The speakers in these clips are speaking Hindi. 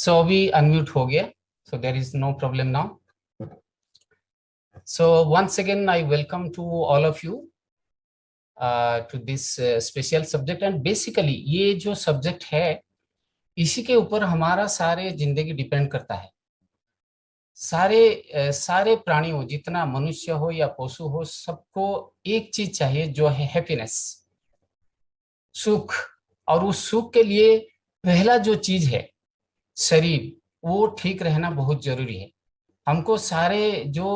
सो अभी अनम्यूट हो गया, so there is no problem now. So once again I welcome to all of you to this special subject, and basically ये जो subject है इसी के ऊपर हमारा सारे जिंदगी डिपेंड करता है। सारे प्राणियों, जितना मनुष्य हो या पशु हो, सबको एक चीज चाहिए जो है हैप्पीनेस, सुख। और उस सुख के लिए पहला जो चीज है शरीर, वो ठीक रहना बहुत जरूरी है। हमको सारे जो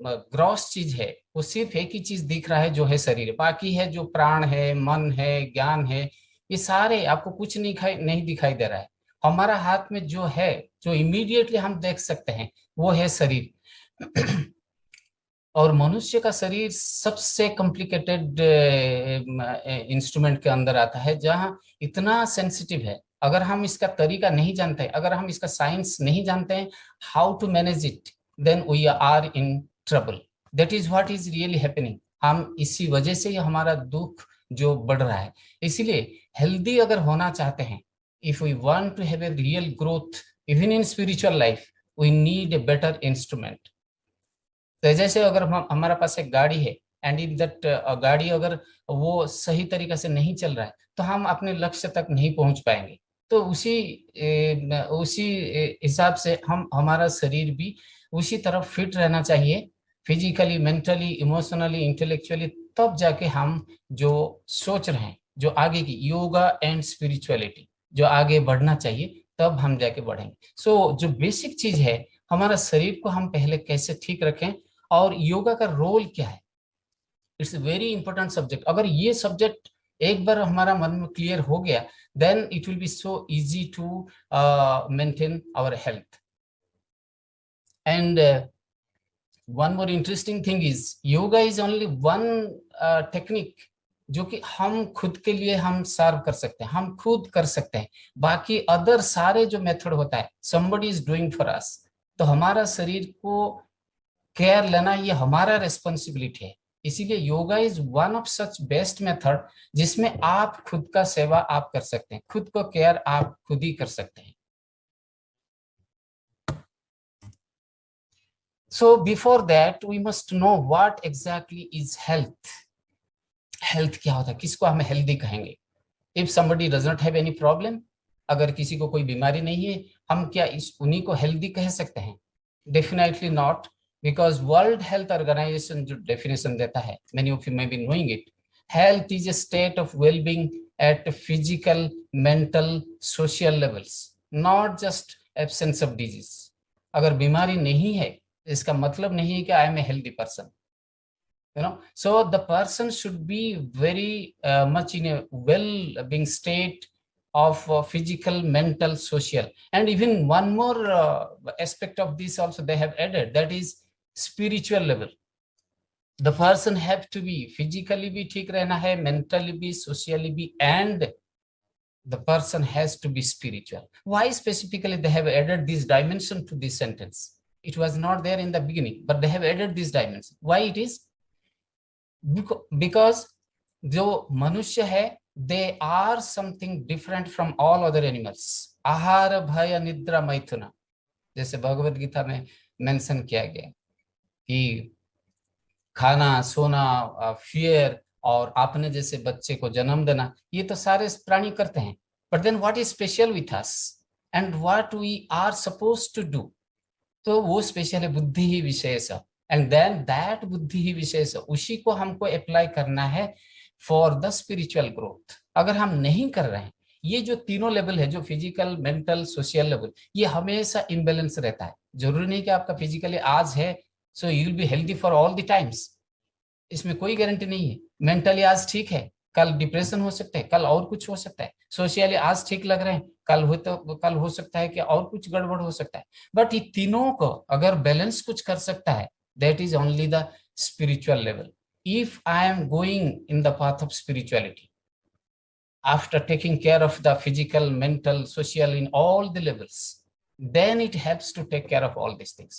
ग्रॉस चीज है वो सिर्फ एक ही चीज दिख रहा है जो है शरीर, बाकी है जो प्राण है, मन है, ज्ञान है, ये सारे आपको कुछ नहीं दिखाई दे रहा है। हमारा हाथ में जो है, जो इमीडिएटली हम देख सकते हैं, वो है शरीर। और मनुष्य का शरीर सबसे कॉम्प्लिकेटेड इंस्ट्रूमेंट के अंदर आता है, जहां इतना सेंसिटिव है। अगर हम इसका तरीका नहीं जानते, अगर हम इसका साइंस नहीं जानते हैं, how to manage it, then we are in trouble. That is what is really happening. हम इसी वजह से ही हमारा दुख जो बढ़ रहा है। इसीलिए हेल्दी अगर होना चाहते हैं, if we want to have a real growth even in spiritual life, we need a better instrument. तो जैसे अगर हमारा पास एक गाड़ी है, एंड इन दैट गाड़ी अगर वो सही तरीके से नहीं चल रहा है, तो हम अपने लक्ष्य तक नहीं पहुंच पाएंगे। तो उसी हिसाब से हमारा शरीर भी उसी तरफ फिट रहना चाहिए, फिजिकली, मेंटली, इमोशनली, इंटेलेक्चुअली। तब जाके हम जो सोच रहे हैं, जो आगे की योगा एंड स्पिरिचुअलिटी जो आगे बढ़ना चाहिए, तब हम जाके बढ़ेंगे। सो जो बेसिक चीज है, हमारा शरीर को हम पहले कैसे ठीक रखें और योगा का रोल क्या है, it's a very important subject. अगर ये सब्जेक्ट एक बार हमारा मन में क्लियर हो गया, then it will be so easy to maintain our health. And one more interesting thing is, yoga is only one technique जो कि हम खुद के लिए हम सर्व कर सकते हैं, हम खुद कर सकते हैं। बाकी अदर सारे जो मेथड होता है, somebody is doing for us। तो हमारा शरीर को केयर लेना ये हमारा रेस्पॉन्सिबिलिटी है। इसीलिए yoga is one of such best method जिसमें आप खुद का सेवा आप कर सकते हैं, खुद को केयर आप खुद ही कर सकते हैं। So before that we must know what exactly is health. Health क्या होता है, किसको हम हेल्दी कहेंगे? If somebody does not have any problem, अगर किसी को कोई बीमारी नहीं है, हम क्या उन्हीं को हेल्दी कह सकते हैं? Definitely not, because World Health Organization जो डेफिनेशन देता है, many of you may be knowing it, health is a state of wellbeing at physical, mental, social levels, not just absence of disease. अगर बीमारी नहीं है, इसका मतलब नहीं है कि I am a healthy person, you know. So the person should be very much in a well-being state of physical, mental, social, and even one more aspect of this also they have added, that is spiritual level. The person have to be physically भी ठीक रहना है, mentally भी, socially भी, and the person has to be spiritual. Why specifically they have added this dimension to this sentence? It was not there in the beginning, but they have added this dimension. Why it is? Because जो मनुष्य है, they are something different from all other animals. आहार, भय, निद्रा, मैथुन, जैसे भगवत गीता में मेंशन किया गया कि खाना, सोना, फियर, और आपने जैसे बच्चे को जन्म देना, ये तो सारे प्राणी करते हैं। But then what is special with us and what we are suppose to do? तो वो स्पेशल है बुद्धि ही विशेष, एंड देन दैट बुद्धि ही विशेष, उसी को हमको अप्लाई करना है फॉर द स्पिरिचुअल ग्रोथ। अगर हम नहीं कर रहे हैं, ये जो तीनों लेवल है, जो फिजिकल, मेंटल, सोशल लेवल, ये हमेशा इम्बेलेंस रहता है। जरूरी नहीं कि आपका फिजिकली आज है so you will be healthy for all the times, इसमें कोई गारंटी नहीं है। मेंटली आज ठीक है, कल डिप्रेशन हो सकता है, कल और कुछ हो सकता है। सोशली आज ठीक लग रहे हैं, कल हो सकता है कि और कुछ गड़बड़ हो सकता है। बट ये तीनों को अगर बैलेंस कुछ कर सकता है, that is only the spiritual level. If I am going in the path of spirituality, after taking care of the physical, mental, social, in all the levels, then it helps to take care of all these things.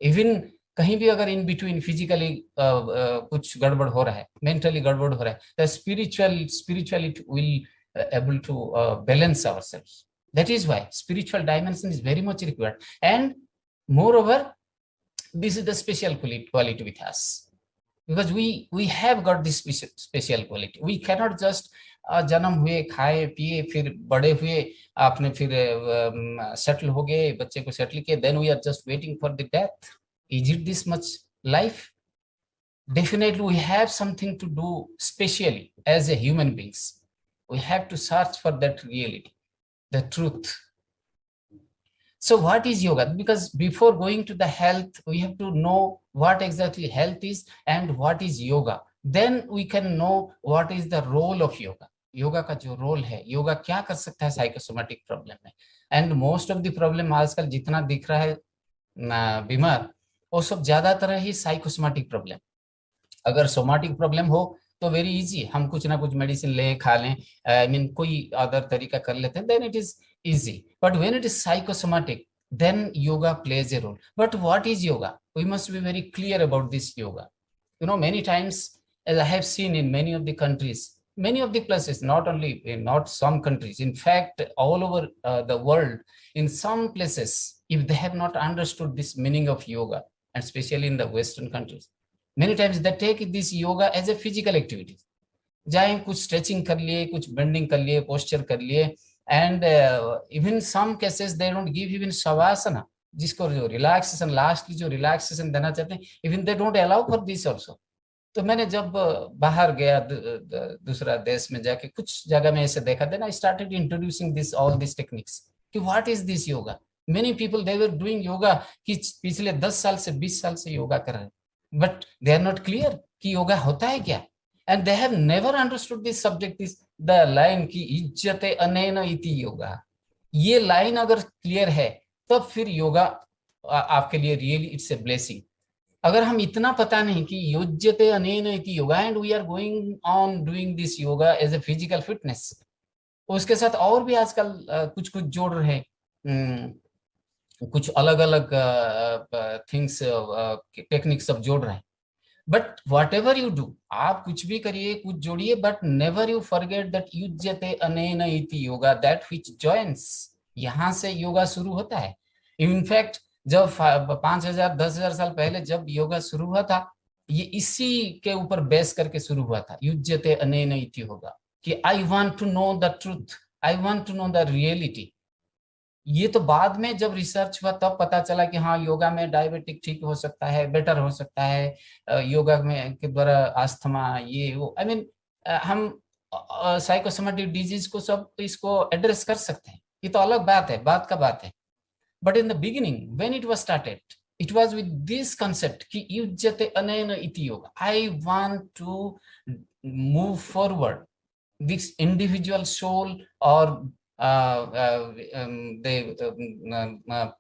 Even कहीं भी अगर in between physically कुछ गड़बड़ हो रहा है, mentally गड़बड़ हो रहा है, the spirituality will able to balance ourselves. That is why spiritual dimension is very much required. And moreover, this is the special quality with us, because we have got this special quality. We cannot just जन्म हुए, खाए पिए, फिर बड़े हुए, आपने फिर सेटल हो गए, बच्चे को सेटल किए, then we are just waiting for the death. Is it this much life? Definitely we have something to do specially as a human beings. We have to search for that reality, the truth. So what is yoga? Because before going to the health, we have to know what exactly health is and what is yoga. Then we can know what is the role of yoga. Yoga का जो रोल है, योगा क्या कर सकता है साइकोसोमेटिक प्रॉब्लम में. And most of the problem आजकल जितना दिख रहा है बीमार, वो सब ज्यादातर ही साइकोसोमेटिक प्रॉब्लम. अगर सोमेटिक प्रॉब्लम हो तो वेरी इजी, हम कुछ ना कुछ मेडिसिन ले खा लें, आई मीन कोई अदर तरीका कर लेते हैं, then it is easy. But when it is psychosomatic, then yoga plays a role. But what is yoga? We must be very clear about this yoga. You know, many times, as I have seen in many of the countries, many of the places, not only in not some countries, in fact, all over the world, in some places, if they have not understood this meaning of yoga, and especially in the Western countries, many times they take this yoga as a physical activity. जाए कुछ स्ट्रेचिंग कर लिए, कुछ बेंडिंग कर लिए, पोस्चर कर लिए, and even some cases they don't give even shavasana, जिसको जो रिलैक्सेशन, लास्टली जो रिलैक्सेशन देना चाहते हैं, even they don't allow for this also. तो मैंने जब बाहर गया दूसरा देश में जाके कुछ जगह में ऐसे देखा, then I started introducing this all these techniques कि what is this yoga. Many people they were doing yoga कि पिछले 10 साल से 20 साल से योगा कर रहे हैं, but they are not clear कि योगा होता है क्या. And they have never understood this subject, is the line की इज्जते अनेन इति योगा. ये लाइन अगर क्लियर है तब फिर योगा आपके लिए रियली इट्स ए ब्लेसिंग. अगर हम इतना पता नहीं कि युज्यते अनेन इति yoga and we are going on doing this yoga as a physical fitness, उसके साथ और भी आजकल कुछ कुछ जोड़ रहे हैं, कुछ अलग अलग थिंग्स टेक्निक्स सब जोड़ रहे हैं. But what ever you do, आप कुछ भी करिए, कुछ जोड़िए, but never you forget that युज्यते अनेन इति योगा, दैट व्हिच जॉइंस. यहाँ से योगा शुरू होता है. इनफैक्ट जब 5000 10,000 साल पहले जब योगा शुरू हुआ था, ये इसी के ऊपर बेस करके शुरू हुआ था, युज्यते अनेन इति योगा, कि I want to know the truth, I want to know the reality. ये तो बाद में जब रिसर्च हुआ तब पता चला कि हाँ, योगा में डायबिटिक ठीक हो सकता है, बेटर हो सकता है, योगा में के द्वारा अस्थमा, ये वो, आई मीन हम साइकोसोमेटिक डिजीज को सब इसको एड्रेस कर सकते हैं. ये तो अलग बात है, बात का बात है. But in the beginning when it was started, it was with this concept कि युज्यते अनेन इति yoga. I want to move forward this individual soul और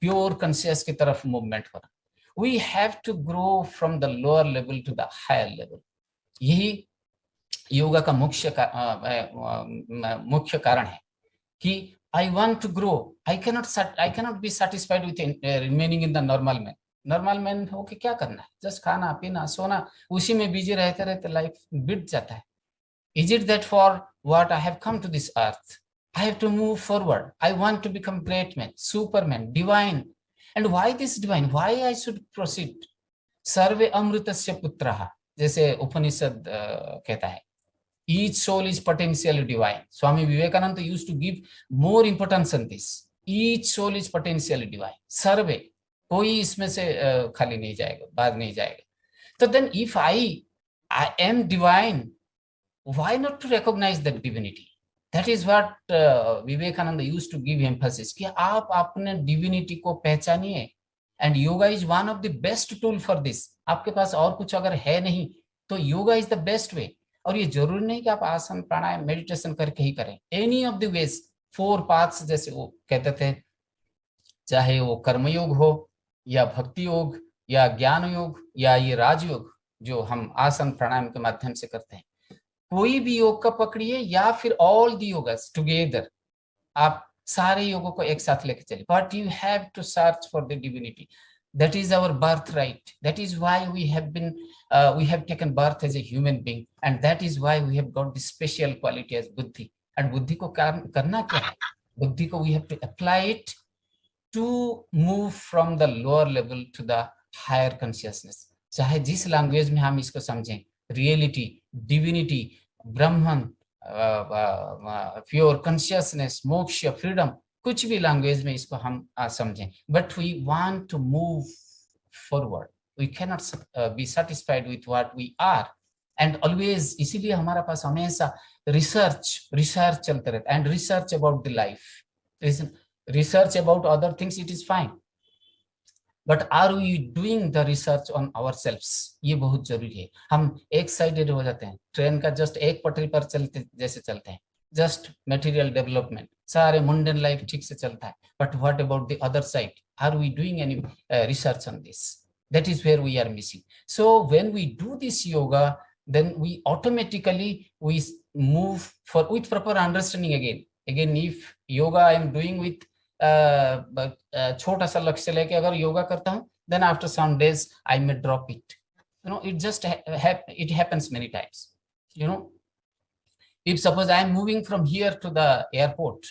प्योर कॉन्शियस की तरफ मूवमेंट हो रहा. We have to grow from the lower level to the higher level. यही योगा का मुख्य कारण है कि I want to grow. I cannot be satisfied with remaining in the normal man. Normal man होके क्या करना है, जस्ट खाना पीना सोना, उसी में बिजी रहते रहते लाइफ बीत जाता है. Is it that for what I have come to this earth? I have to move forward. I want to become great man, superman, divine. And why this divine? Why I should proceed? Sarve amritasya putraha, जैसे उपनिषद कहता है, each soul is potentially divine. Swami Vivekananda used to give more importance on this. Each soul is potentially divine. सर्वे, कोई इसमें से खाली नहीं जाएगा, बाद नहीं जाएगा. तो then if I am divine, why not to recognize that divinity? That is what Vivekananda used to give emphasis कि आप अपने डिविनिटी को पहचानिए. And yoga is one of the best tool for this. आपके पास और कुछ अगर है नहीं तो yoga is the best way. और ये जरूरी नहीं कि आप आसन प्राणायाम मेडिटेशन करके ही करें. Any of the ways, 4 paths जैसे वो कहते थे, चाहे वो कर्मयोग हो या भक्ति योग या ज्ञान योग या ये राजयोग जो हम आसन प्राणायाम के माध्यम से करते हैं, कोई भी योग का पकड़िए या फिर ऑल दी योगास टुगेदर, आप सारे योगों को एक साथ लेके चलिए. But you have to search for the divinity. That is our birthright. That is why we have taken birth as a human being, and that is why we have got this special quality as buddhi. And बुद्धि को करना क्या है? बुद्धि को we have to apply it to move from the lower level to the higher consciousness. चाहे जिस लैंग्वेज में हम इसको समझें, reality, divinity, Brahman, pure consciousness, moksha, freedom, कुछ भी लैंग्वेज में इसको हम समझें, but we want to move forward. We can not be satisfied with what we are and always, इसीलिए हमारा पास हमेशा रिसर्च चलते रहता है, and research about the life, research about other things, it is fine, but are we doing the research on ourselves? ये बहुत जरूरी है। हम एक साइडेड हो जाते हैं, ट्रेन का जस्ट एक पटरी पर चलते जैसे चलते हैं, जस्ट मटेरियल डेवलपमेंट, सारे मुंडन लाइफ ठीक से चलता है, but what about the other side? Are we doing any research on this? that is where we are missing. So when we do this yoga, then we automatically we move for with proper understanding. Again if yoga I am doing with छोटा सा लक्ष्य लेके अगर योगा करता हूँ, then after some days I may drop it. You know, it just it happens many times. You know, if suppose I am moving from here to the airport,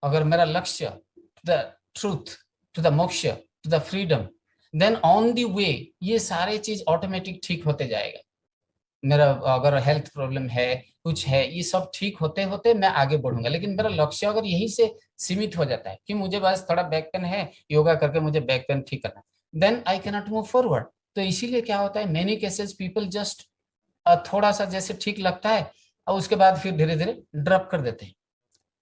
अगर मेरा लक्ष्य to the truth, to the moksha, to the freedom, then on the way ये सारे चीज ऑटोमेटिक ठीक होते जाएगा। मेरा अगर हेल्थ प्रॉब्लम है, कुछ है, ये सब ठीक होते होते मैं आगे बढ़ूंगा। लेकिन मेरा लक्ष्य अगर यहीं से सीमित हो जाता है कि मुझे बस थोड़ा बैक पेन है, योगा करके मुझे बैक पेन ठीक करना, then I can not move forward. तो इसीलिए क्या होता है, मेनी केसेस पीपल जस्ट थोड़ा सा जैसे ठीक लगता है और उसके बाद फिर धीरे धीरे ड्रॉप कर देते हैं।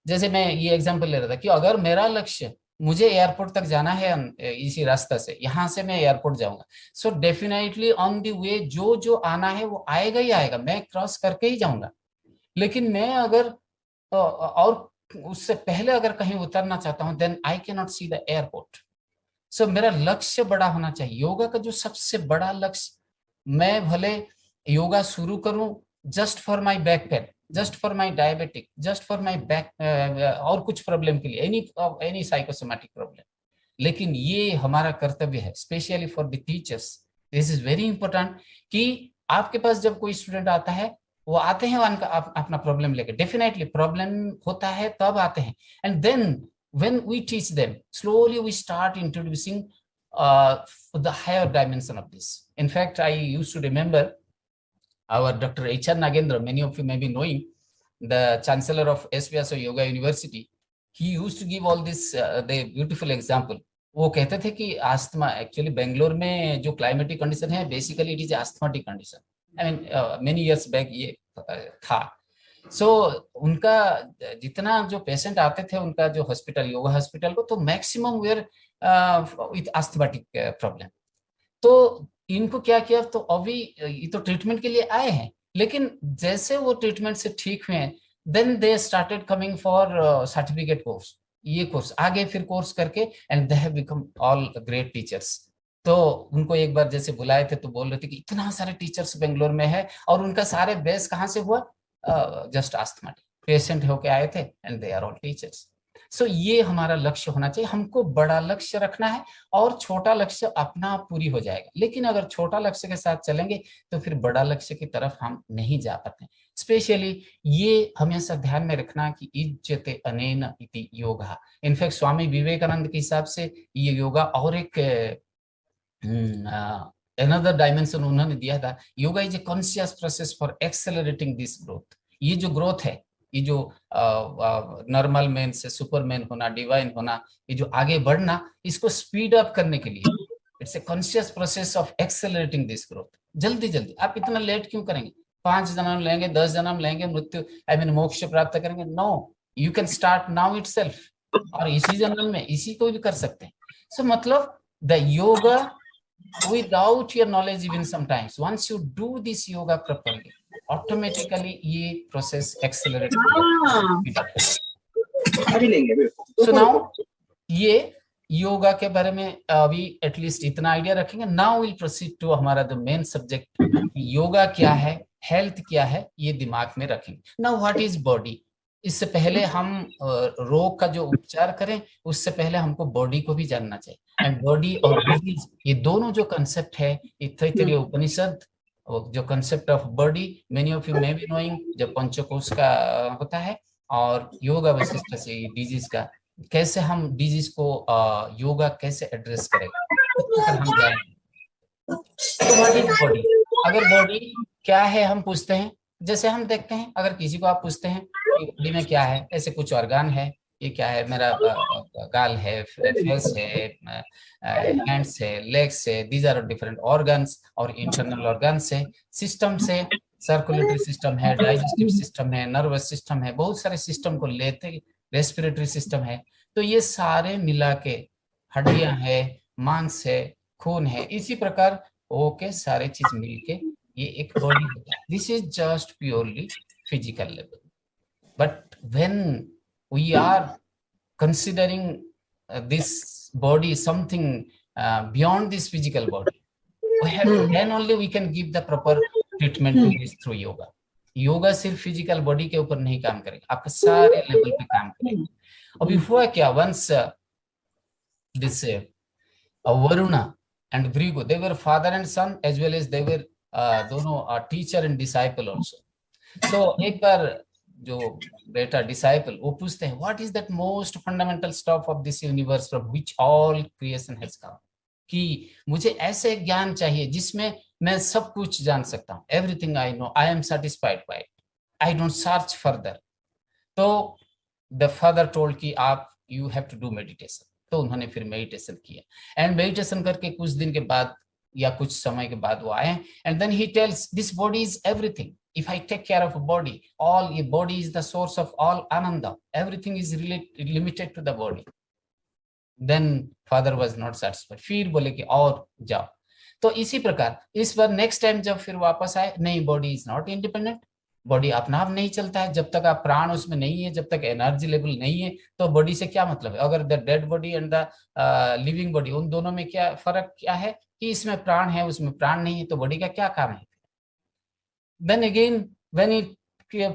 जैसे मैं ये एग्जांपल ले रहा था कि अगर मेरा लक्ष्य मुझे एयरपोर्ट तक जाना है इसी रास्ता से, यहाँ से मैं एयरपोर्ट जाऊंगा, so definitely on the way जो जो आना है वो आएगा ही आएगा, मैं क्रॉस करके ही जाऊंगा। लेकिन मैं अगर और उससे पहले अगर कहीं उतरना चाहता हूं, then I can not see the airport. So मेरा लक्ष्य बड़ा होना चाहिए। योगा का जो सबसे बड़ा लक्ष्य, मैं भले योगा शुरू करूं just for my back pain, just for my diabetic, just for my back और कुछ प्रॉब्लम के लिए, एनी साइकोसोमैटिक प्रॉब्लम, लेकिन ये हमारा कर्तव्य है, specially for the teachers. This is very important कि आपके पास जब कोई स्टूडेंट आता है, वो आते हैं उनका अपना प्रॉब्लम लेकर, डेफिनेटली प्रॉब्लम होता है तब आते हैं, and then when we teach them, slowly we start introducing the higher dimension of this. In fact, I used to remember our Dr. H.R. Nagendra, many of you may be knowing, the chancellor of S. Vyasa Yoga University. He used to give all this the beautiful example. वो कहते थे कि आस्थमा, एक्चुअली बेंगलोर में जो क्लाइमेटिक कंडीशन है, basically it is asthmatic condition. I mean many years back ये था। सो उनका जितना जो पेशेंट आते थे उनका जो हॉस्पिटल, योगा हॉस्पिटल को, तो मैक्सिमम वेयर विथ आस्थमाटिक प्रॉब्लम। तो इनको क्या किया, तो अभी ये तो ट्रीटमेंट के लिए आए हैं, लेकिन जैसे वो ट्रीटमेंट से ठीक हुए, then they started coming for certificate course, ये कोर्स आगे फिर कोर्स करके, and they have become all great teachers. तो उनको एक बार जैसे बुलाए थे तो बोल रहे थे कि इतना सारे टीचर्स बेंगलोर में है, और उनका सारे बेस कहाँ से हुआ, जस्ट आस्थमाटिक पेशेंट होके आए थे, and they are all teachers. So ये हमारा लक्ष्य होना चाहिए। हमको बड़ा लक्ष्य रखना है और छोटा लक्ष्य अपना आप पूरी हो जाएगा। लेकिन अगर छोटा लक्ष्य के साथ चलेंगे तो फिर बड़ा लक्ष्य की तरफ हम नहीं जा पाते। स्पेशली ये हमेशा ध्यान में रखना कि इज्जते अनेन इति योगा। इनफैक्ट स्वामी विवेकानंद के हिसाब से ये योगा और एक another dimension उन्होंने दिया था, yoga is a conscious process for accelerating this growth. ये जो ग्रोथ है, ये जो नॉर्मल मैन से सुपरमैन होना, डिवाइन होना, ये जो आगे बढ़ना, इसको स्पीड अप करने के लिए it's a conscious process of accelerating this growth. जल्दी जल्दी आप इतना लेट क्यों करेंगे? 5 जन्म लेंगे, 10 जन्म लेंगे, मृत्यु आई मीन मोक्ष प्राप्त करेंगे? No, you can start now itself, और इसी जन्म में इसी को भी कर सकते हैं। सो मतलब the yoga without your knowledge, even sometimes once you do this yoga properly, automatically ये process accelerate। so now ये योगा के बारे में अभी एटलीस्ट इतना आइडिया रखेंगे। नाउ विल प्रोसीड टू हमारा जो मेन सब्जेक्ट, योगा क्या है, हेल्थ क्या है, ये दिमाग में रखेंगे। Now what is body. इससे पहले हम रोग का जो उपचार करें, उससे पहले हमको बॉडी को भी जानना चाहिए। एंड बॉडी और डिजीज, ये दोनों जो कंसेप्ट है, ये तैत्तिरीय उपनिषद जो concept of body, many of you may be knowing, जब पंचकोश का होता है, और योगा वशिष्ठ से डिजीज का कैसे हम डिजीज को योगा कैसे एड्रेस करेगा, तो फिर हम जाएंगे। तो व्हाट इज बॉडी? अगर बॉडी क्या है हम पूछते हैं, जैसे हम देखते हैं अगर किसी को आप पूछते हैं कि बॉडी में क्या है, ऐसे कुछ ऑर्गन है, ये क्या है, मेरा गाल है, फेस है, हैंड्स है, लेग्स है, दीज आर डिफरेंट ऑर्गन्स, और इंटरनल ऑर्गन्स है, सिस्टम्स है, सर्कुलेटरी सिस्टम है, डाइजेस्टिव सिस्टम है, नर्वस सिस्टम है, बहुत सारे सिस्टम को लेते, रेस्पिरेटरी सिस्टम है। तो ये सारे मिला के हड्डियां है, मांस है, खून है, इसी प्रकार ओके सारे चीज मिलके ये एक बॉडी होता है। This is just purely physical level, but when we are considering this body something beyond this physical body, we have then only we can give the proper treatment to this through yoga. Yoga सिर्फ फिजिकल बॉडी के ऊपर नहीं काम करेगा, आपका सारे लेवल पे काम करेगा। अभी हुआ क्या, once this Varuna and Vrigu, they were father and son as well as they were दोनों teacher and disciple also. So एक बार जो बेटा डिसाइपल वो पूछते हैं what is that most fundamental stuff of this universe from which all creation has come, कि मुझे ऐसे ज्ञान चाहिए जिसमें मैं सब कुछ जान सकता हूँ, everything I know, I am satisfied by, I don't search further. तो द फादर टोल्ड कि आप you have to do meditation. तो उन्होंने फिर मेडिटेशन किया, एंड मेडिटेशन करके कुछ दिन के बाद या कुछ समय के बाद वो आए, and then he tells this body is everything, if I take care of a body, all your body is the source of all ananda, everything is limited to the body. Then father was not satisfied, फिर बोले कि और जाओ। तो इसी प्रकार इस बार नेक्स्ट टाइम जब फिर वापस आए, नहीं body is not independent, body अपना आप नहीं चलता है, जब तक आप प्राण उसमें नहीं है, जब तक एनर्जी लेवल नहीं है, तो बॉडी से क्या मतलब है। अगर the dead body and the living body, उन दोनों में क्या फर्क क्या है कि इसमें प्राण है उसमें प्राण नहीं है, तो बॉडी का क्या काम है। देन अगेन व्हेन इट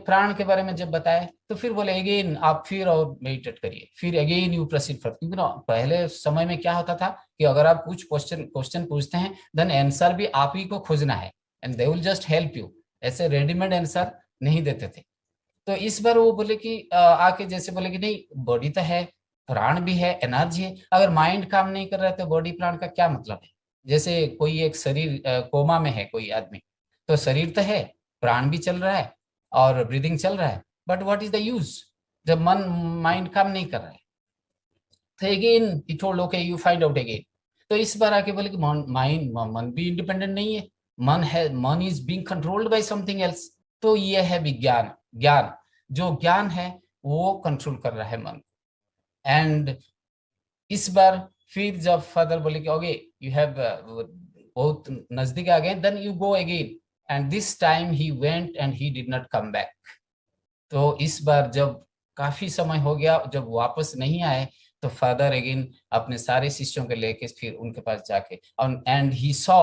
प्राण के बारे में जब बताए तो फिर बोले अगेन आप फिर और मेडिटेट करिए, फिर अगेन यू प्रोसीड फॉर, क्योंकि ना पहले समय में क्या होता था कि अगर आप कुछ क्वेश्चन पूछते हैं देन आंसर भी आप ही को खोजना है, and they will just help you, ऐसे रेडीमेड आंसर नहीं देते थे। तो इस बार वो बोले कि आके जैसे बोले कि नहीं बॉडी तो है, प्राण भी है, एनर्जी है, अगर माइंड काम नहीं कर रहा है तो बॉडी प्राण का क्या मतलब है। जैसे कोई एक शरीर कोमा में है कोई आदमी, तो शरीर तो है, प्राण भी चल रहा है और ब्रीदिंग चल रहा है, but what is the use जब मन माइंड काम नहीं कर रहा है। तो again he told okay you find out again. तो इस बार आके बोले कि माइंड मन भी इंडिपेंडेंट नहीं है, मन is being controlled by something else. तो ये है विज्ञान, ज्ञान, जो ज्ञान है वो कंट्रोल कर रहा है मन। एंड इस बार फिर जब फादर बोले कि ओके यू हैव बहुत नजदीक आ गए, then you go again, and this time he went and he did not come back. तो इस बार जब काफी समय हो गया जब वापस नहीं आए, तो फादर अगेन अपने सारे शिष्यों के लेके फिर उनके पास जाके, and he saw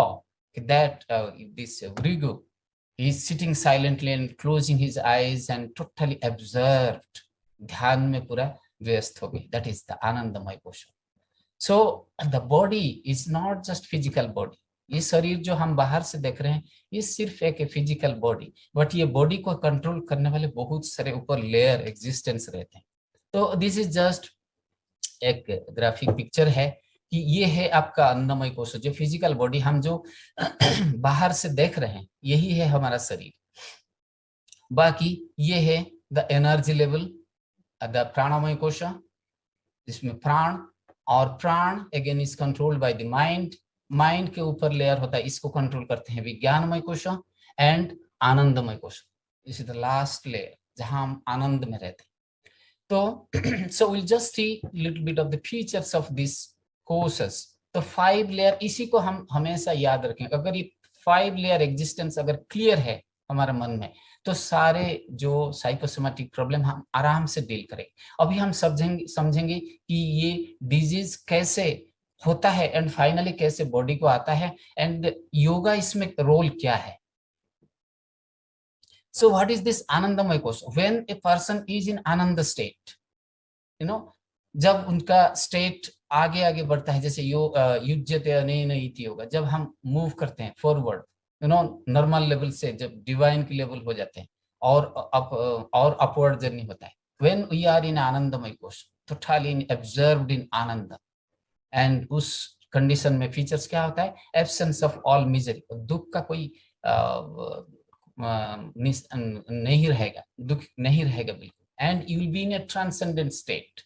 that this Vrigu he is sitting silently and closing his eyes and totally observed, ध्यान में पूरा व्यस्त हो गई। that is the आनंदमय पोषण। so the body is not just physical body, ये शरीर जो हम बाहर से देख रहे हैं ये सिर्फ एक फिजिकल बॉडी, बट ये बॉडी को कंट्रोल करने वाले बहुत सारे ऊपर लेयर एग्जिस्टेंस रहते हैं। तो दिस इज जस्ट एक ग्राफिक पिक्चर है कि ये है आपका अन्नमय कोश, जो फिजिकल बॉडी हम जो बाहर से देख रहे हैं यही है हमारा शरीर। बाकी ये है द एनर्जी लेवल, द प्राणमय कोश, जिसमें प्राण, और प्राण again is controlled by the mind, mind के ऊपर लेयर होता है, इसको कंट्रोल करते हैं विज्ञानमय कोश एंड आनंदमय कोश। This is the last layer जहां हम आनंद में रहते हैं। तो so will just see little bit of the features of this कोशस। तो 5 लेयर, इसी को हम हमेशा याद रखें। अगर ये 5 लेयर एग्जिस्टेंस अगर क्लियर है हमारे मन में, तो सारे जो साइकोसोमेटिक प्रॉब्लम हम आराम से डील करेंगे। अभी हम समझेंगे कि ये डिजीज कैसे होता है एंड फाइनली कैसे बॉडी को आता है, एंड योगा इसमें रोल क्या है। So what is this आनंदमय कोश? When a person is in Anand state, you know, जब उनका स्टेट आगे आगे बढ़ता है, जैसे युज्यते अनेन इति योगा, जब हम मूव करते हैं forward, you know, normal level से जब डिवाइन की लेवल हो जाते हैं और अपवर्ड जर्नी होता है, when we are in आनंदमय कोश, totally absorbed in Anand, and उस कंडीशन में फीचर्स क्या होता है, एब्सेंस ऑफ ऑल मिजरी, दुख का कोई नहीं रहेगा, दुख नहीं रहेगा बिल्कुल, and you will be in a transcendent state,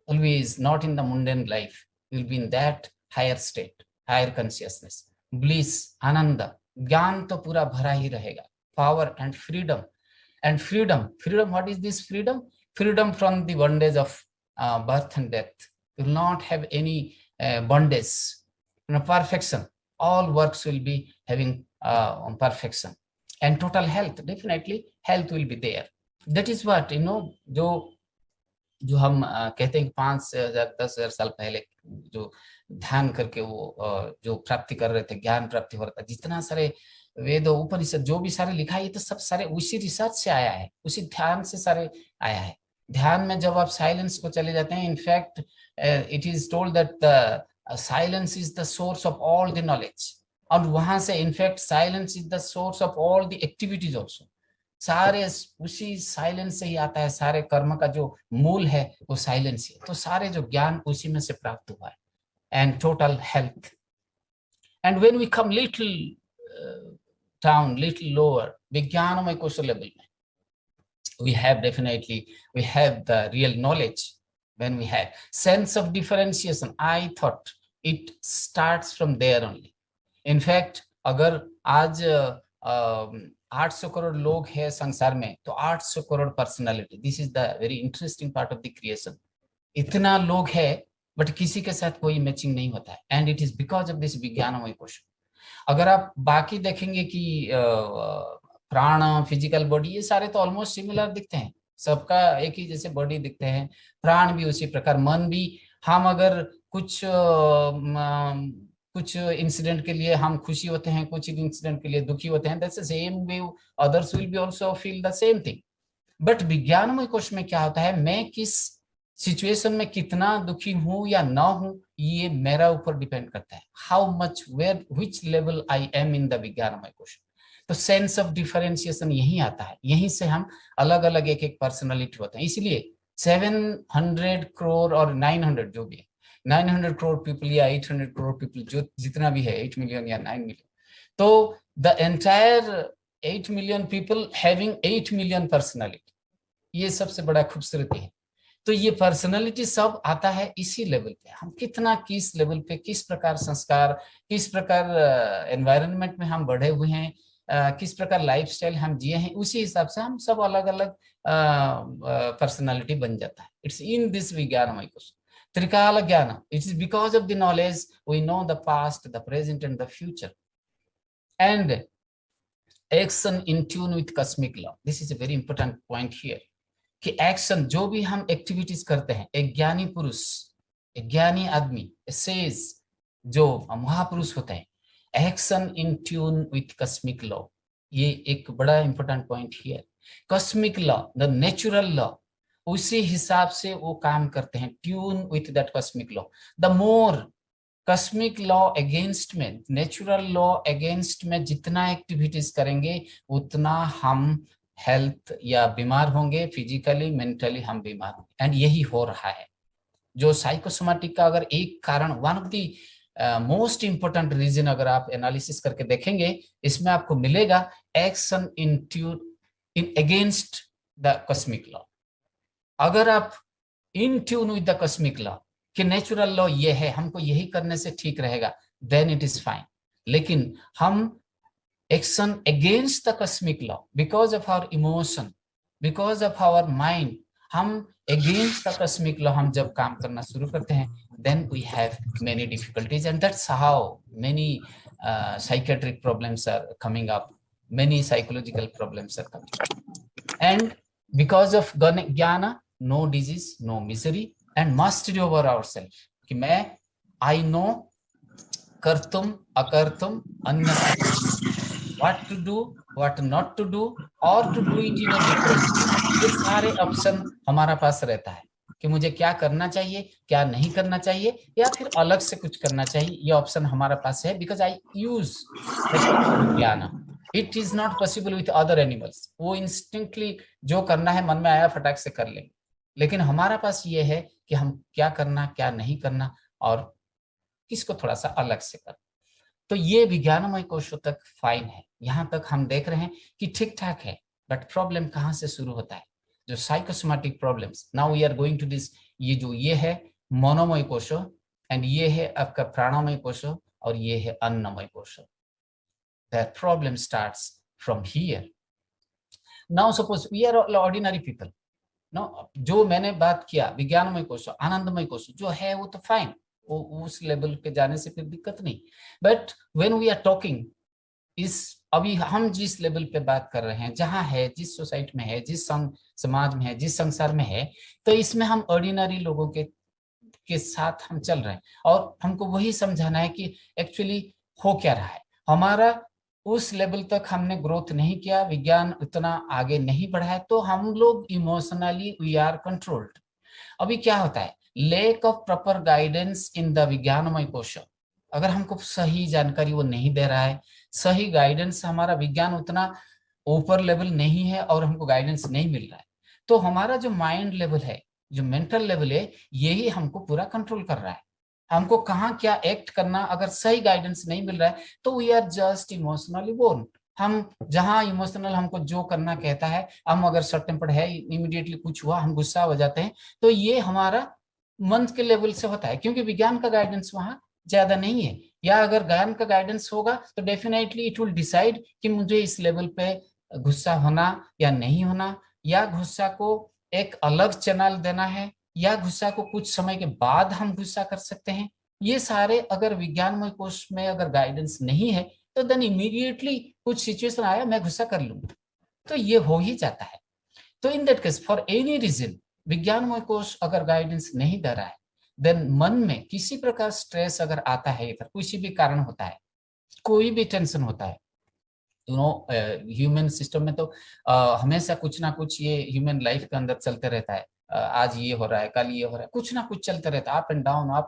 always not in the mundane life, you will be in that higher state, higher consciousness, bliss, आनंद, ज्ञान तो पूरा भरा ही रहेगा, power and freedom. And freedom, what is this freedom? Freedom from the bondage of birth and death. You will not have any bondage. Perfection. All works will be having perfection. And total health, definitely health will be there. That is what, जो हम कहते हैं कि 5,000 10,000 साल पहले जो ध्यान करके वो जो प्राप्ति कर रहे थे, ज्ञान प्राप्ति हो रहा था, जितना सारे वेद उपनिषद जो भी सारे लिखा है, ये तो सब सारे उसी रिसर्च से आया है, उसी ध्यान से सारे आया है. ध्यान में जब आप साइलेंस को चले जाते हैं, in fact it is told that silence is the source of all the knowledge, और वहां से in fact silence is the source of all the activities also. सारे उसी साइलेंस से ही आता है, सारे कर्म का जो मूल है वो साइलेंस है. तो सारे जो ज्ञान उसी में से प्राप्त हुआ है. And total health. And when we come little down, little lower, विज्ञानमय कोश लेवल में, we have the real knowledge. When we have sense of differentiation, I thought it starts from there only. In fact, अगर आज 800 करोड़ लोग हैं संसार में, तो 800 crore personality. This is the very interesting part of the creation. इतना लोग है बट किसी के साथ कोई मैचिंग नहीं होता है, and it is because of this विज्ञानमय कोश. अगर आप बाकी देखेंगे कि प्राण, फिजिकल बॉडी, ये सारे तो ऑलमोस्ट सिमिलर दिखते हैं, सबका एक ही जैसे बॉडी दिखते हैं, प्राण भी उसी प्रकार, मन भी. हम अगर कुछ इंसिडेंट के लिए हम खुशी होते हैं, कुछ इंसिडेंट के लिए दुखी होते हैं, that's the same way others will be also feel the same thing. But विज्ञानमय कोश में क्या होता है, मैं किस सिचुएशन में कितना दुखी हूं या ना हूं, ये मेरा ऊपर डिपेंड करता है. How much, where, which level I am in the विज्ञानमय कोश. तो सेंस ऑफ डिफरेंशिएशन यही आता है, यहीं से हम अलग अलग एक एक पर्सनालिटी होते हैं. इसलिए 700 करोड़ और 900 जो भी है, 900 करोड़ पीपल या 800 करोड़ पीपल, जो जितना भी है, 8 मिलियन या 9 मिलियन, तो the entire 8 million people having 8 million personality, ये सबसे बड़ा खूबसूरती है. तो ये पर्सनालिटी सब आता है इसी लेवल पे. हम कितना, किस लेवल पे, किस प्रकार संस्कार, किस प्रकार एनवायरनमेंट में हम बढ़े हुए हैं, किस प्रकार लाइफस्टाइल हम जिए हैं, उसी हिसाब से हम सब अलग अलग पर्सनालिटी बन जाता है. इट्स इन दिस विज्ञानमय कोश. त्रिकाल ज्ञान, it is because of the knowledge we know the past, the present and the future. And action in tune with cosmic law. This is a very important point here, कि एक्शन, जो भी हम एक्टिविटीज करते हैं, एक ज्ञानी पुरुष, एक ज्ञानी आदमी, सेज, जो महापुरुष होते हैं, action in tune with cosmic law. ये एक बड़ा important point here. Cosmic law, the natural law, उसी हिसाब से वो काम करते हैं, tune with that cosmic law. The more cosmic law against में, नेचुरल लॉ अगेंस्ट में जितना एक्टिविटीज करेंगे, उतना हम हेल्थ या बीमार होंगे, फिजिकली, मेंटली हम बीमार होंगे. एंड यही हो रहा है. जो साइकोसोमैटिक का अगर एक कारण, one of the most important reason अगर आप एनालिसिस करके देखेंगे, इसमें आपको मिलेगा action in tune in against the cosmic law. अगर आप in tune with the cosmic law, कि नेचुरल लॉ ये है, हमको यही करने से ठीक रहेगा, देन इट इज फाइन. लेकिन हम action against the cosmic law, because of our emotion, because of our mind, हम अगेंस्ट द कॉस्मिक लॉ हम जब काम करना शुरू करते हैं, then we have many difficulties, and that's how many psychiatric problems are coming up, many psychological problems are coming up. And because of jnana, no disease, no misery, and mastery over ourselves. कि मैं, I know कर्तुम अकर्तुम अन्यथा, what to do, what not to do, or to do it in a different way. ये सारे ऑप्शन हमारा पास रहता है कि मुझे क्या करना चाहिए, क्या नहीं करना चाहिए, या फिर अलग से कुछ करना चाहिए. ये ऑप्शन हमारा पास है, बिकॉज आई यूज ज्ञान. It is not possible with other animals. वो इंस्टिंक्टली जो करना है मन में आया फटाक से कर लेंगे. लेकिन हमारा पास ये है कि हम क्या करना क्या नहीं करना और किसको थोड़ा सा अलग से करना। तो ये विज्ञानमय कोशों तक फाइन है, यहाँ तक हम देख रहे हैं कि ठीक ठाक है। बट प्रॉब्लम कहाँ से शुरू होता है? जो psychosomatic problems, now we are going to this, ये है मनोमय कोशों, एंड ये है आपका प्राणमय कोशों, और ये है अन्नमय कोशों। That problem starts from here. Now suppose we are ordinary people, no, जो मैंने बात किया विज्ञानमय कोश, आनंदमय कोश जो है वो तो फाइन, वो उस लेवल पे जाने से फिर दिक्कत नहीं। But when we are talking इस, अभी हम जिस लेवल पे बात कर रहे हैं, जहां है, जिस सोसाइटी में है, जिस समाज में है, जिस संसार में है, तो इसमें हम ऑर्डिनरी लोगों के साथ हम चल रहे हैं, और हमको वही समझाना है कि एक्चुअली हो क्या रहा है। हमारा उस लेवल तक हमने ग्रोथ नहीं किया, विज्ञान उतना आगे नहीं बढ़ा है, तो हम लोग इमोशनली वी आर कंट्रोल्ड। अभी क्या होता है, lack of proper guidance in the विज्ञानमय कोश, अगर हमको सही जानकारी वो नहीं दे रहा है, सही गाइडेंस, हमारा विज्ञान उतना ऊपर लेवल नहीं है और हमको गाइडेंस नहीं मिल रहा है, तो हमारा जो माइंड लेवल है, जो मेंटल लेवल है, यही हमको पूरा कंट्रोल कर रहा है। हमको कहाँ क्या एक्ट करना, अगर सही गाइडेंस नहीं मिल रहा है, तो we are just emotionally born. हम जहां इमोशनल हमको जो करना कहता है, हम अगर शॉर्ट टेम्पर्ड है, इमीडिएटली कुछ हुआ हम गुस्सा हो जाते हैं, तो ये हमारा मन के लेवल से होता है, क्योंकि विज्ञान का गाइडेंस वहां ज्यादा नहीं है। या अगर ज्ञान का गाइडेंस होगा तो डेफिनेटली इट विल डिसाइड कि मुझे इस लेवल पे गुस्सा होना या नहीं होना, या गुस्सा को एक अलग चैनल देना है, या गुस्सा को कुछ समय के बाद हम गुस्सा कर सकते हैं। ये सारे अगर विज्ञानमय कोश में अगर गाइडेंस नहीं है, तो देन इमीडिएटली कुछ सिचुएशन आया मैं गुस्सा कर लूंगा, तो ये हो ही जाता है। तो in that case for any reason विज्ञानमय कोश अगर गाइडेंस नहीं दे रहा है, देन मन में किसी प्रकार स्ट्रेस अगर आता है, इधर किसी भी कारण होता है, कोई भी टेंशन होता है, यू नो, ह्यूमन सिस्टम में तो हमेशा कुछ ना कुछ ये ह्यूमन लाइफ के अंदर चलते रहता है। आज ये हो रहा है, कल ये हो रहा है, कुछ ना कुछ चलते रहता है, अप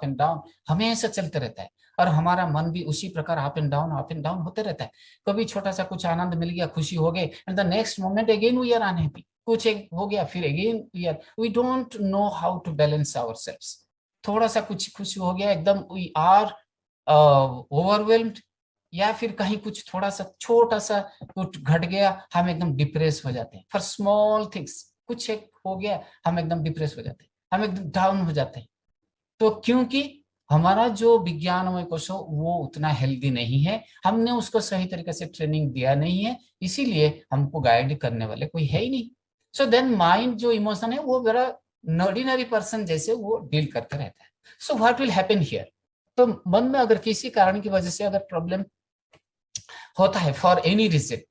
एंड डाउन हमेशा चलते रहता है। और हमारा मन भी उसी प्रकार अप एंड डाउन होते रहता है। कभी छोटा सा कुछ आनंद मिल गया, खुशी हो गई, and the next moment again we are unhappy, कुछ एक हो गया फिर again we don't know how to balance ourselves. थोड़ा सा कुछ खुशी हो गया, एकदम वी आर ओवरवेल्म्ड, या फिर कहीं कुछ थोड़ा सा छोटा सा कुछ घट गया, हम एकदम डिप्रेस हो जाते हैं। फॉर स्मॉल थिंग्स, कुछ एक हो गया हम एकदम डिप्रेस हो जाते हैं, हम एकदम डाउन हो जाते हैं। तो क्योंकि हमारा जो विज्ञानमय कोश वो उतना हेल्दी नहीं है, हमने उसको सही तरीके से ट्रेनिंग दिया नहीं है, इसीलिए हमको गाइड करने वाले कोई है ही नहीं। सो देन माइंड जो इमोशन है वो बड़ा ऑर्डिनरी पर्सन जैसे वो डील करते रहता है। So what will happen here, तो मन में अगर किसी कारण की वजह से अगर प्रॉब्लम होता है फॉर एनी रीजन,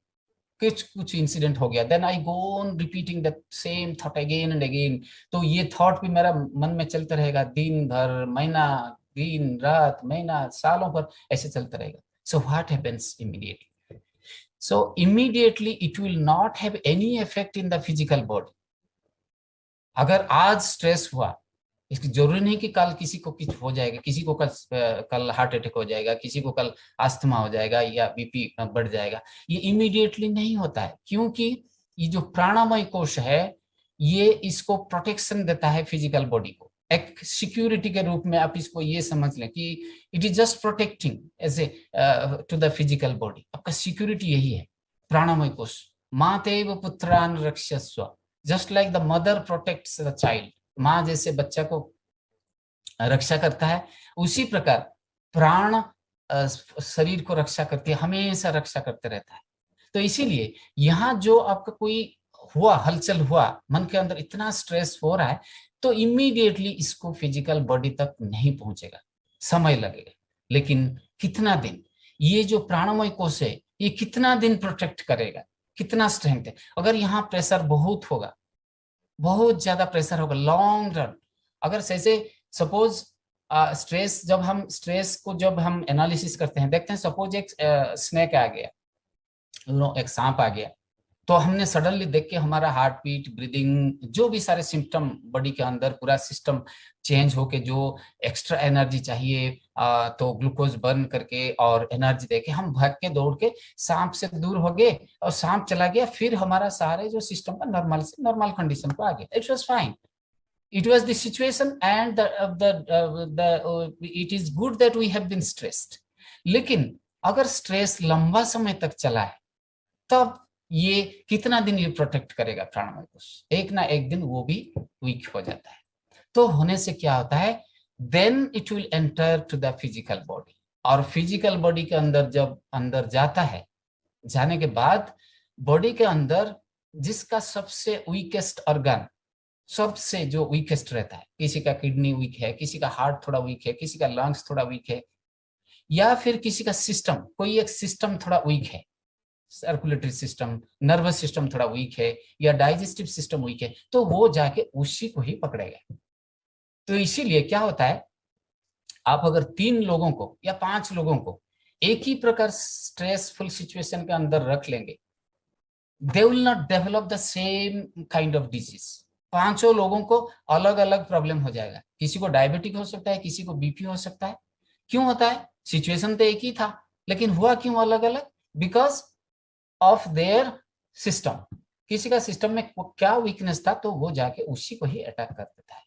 कुछ इंसिडेंट हो गया, then I go on repeating the same thought again and again, तो ये थॉट भी मेरा मन में चलता रहेगा दिन भर, महीना, दिन रात, महीना, सालों भर ऐसे चलता रहेगा। So what happens immediately, so immediately it will not have any effect in the physical body. अगर आज स्ट्रेस हुआ, इसकी जरूरी नहीं कि कल किसी को कुछ हो जाएगा, किसी को कल हार्ट अटैक हो जाएगा, किसी को कल अस्थमा हो जाएगा या बीपी बढ़ जाएगा, ये इमीडिएटली नहीं होता है, क्योंकि ये जो प्राणमय कोश है ये इसको प्रोटेक्शन देता है फिजिकल बॉडी को, एक सिक्योरिटी के रूप में आप इसको ये समझ लें कि it is just protecting as a to the physical body. आपका सिक्योरिटी यही है प्राणमय कोश। मातेव पुत्रान रक्षस्व, just like the mother protects the child, माँ जैसे बच्चा को रक्षा करता है, उसी प्रकार प्राण शरीर को रक्षा करती है, हमेशा रक्षा करते रहता है। तो इसीलिए यहाँ जो आपका कोई हुआ, हलचल हुआ, मन के अंदर इतना स्ट्रेस हो रहा है, तो इमीडिएटली इसको फिजिकल बॉडी तक नहीं पहुंचेगा, समय लगेगा। लेकिन कितना दिन, ये जो प्राणमय कोश है ये कितना दिन प्रोटेक्ट करेगा, कितना स्ट्रेंथ है। अगर यहाँ प्रेशर बहुत होगा, बहुत ज्यादा प्रेशर होगा लॉन्ग रन, अगर जैसे सपोज स्ट्रेस, जब हम एनालिसिस करते हैं, देखते हैं सपोज एक स्नेक आ गया, एक सांप आ गया, तो हमने सडनली देख के हमारा हार्ट बीट, ब्रीदिंग, जो भी सारे सिम्टम बॉडी के अंदर पूरा सिस्टम चेंज होके, जो एक्स्ट्रा एनर्जी चाहिए तो ग्लूकोज बर्न करके और एनर्जी देके हम भाग के दौड़ के सांप से दूर हो गए, और सांप चला गया, फिर हमारा सारे जो सिस्टम का नॉर्मल से नॉर्मल कंडीशन को आ गया, it was fine. It was the situation and it is good that we have been stressed. लेकिन अगर स्ट्रेस लंबा समय तक चला है तब ये कितना दिन ये प्रोटेक्ट करेगा प्राणमय कोश, एक ना एक दिन वो भी वीक हो जाता है। तो होने से क्या होता है, then it will enter to the physical body, और फिजिकल बॉडी के अंदर जब अंदर जाता है, जाने के बाद बॉडी के अंदर जिसका सबसे वीकेस्ट ऑर्गन, सबसे जो वीकेस्ट रहता है, किसी का किडनी वीक है, किसी का हार्ट थोड़ा वीक है, किसी का लंग्स थोड़ा वीक है, या फिर किसी का सिस्टम, कोई एक सिस्टम थोड़ा वीक है, सर्कुलेटरी सिस्टम, नर्वस सिस्टम थोड़ा वीक है, या डाइजेस्टिव सिस्टम वीक है, तो वो जाके उसी को ही पकड़ेगा। तो इसीलिए क्या होता है, आप अगर 3 लोगों को या 5 लोगों को एक ही प्रकार स्ट्रेसफुल सिचुएशन के अंदर रख लेंगे, they will not develop the same kind of disease. 5 लोगों को अलग अलग प्रॉब्लम हो जाएगा, किसी को डायबिटिक हो सकता है, किसी को बीपी हो सकता है। क्यों होता है, सिचुएशन तो एक ही था, लेकिन हुआ क्यों अलग अलग, बिकॉज ऑफ देयर सिस्टम। किसी का सिस्टम में क्या वीकनेस था, तो वो जाके उसी को ही अटैक कर देता है।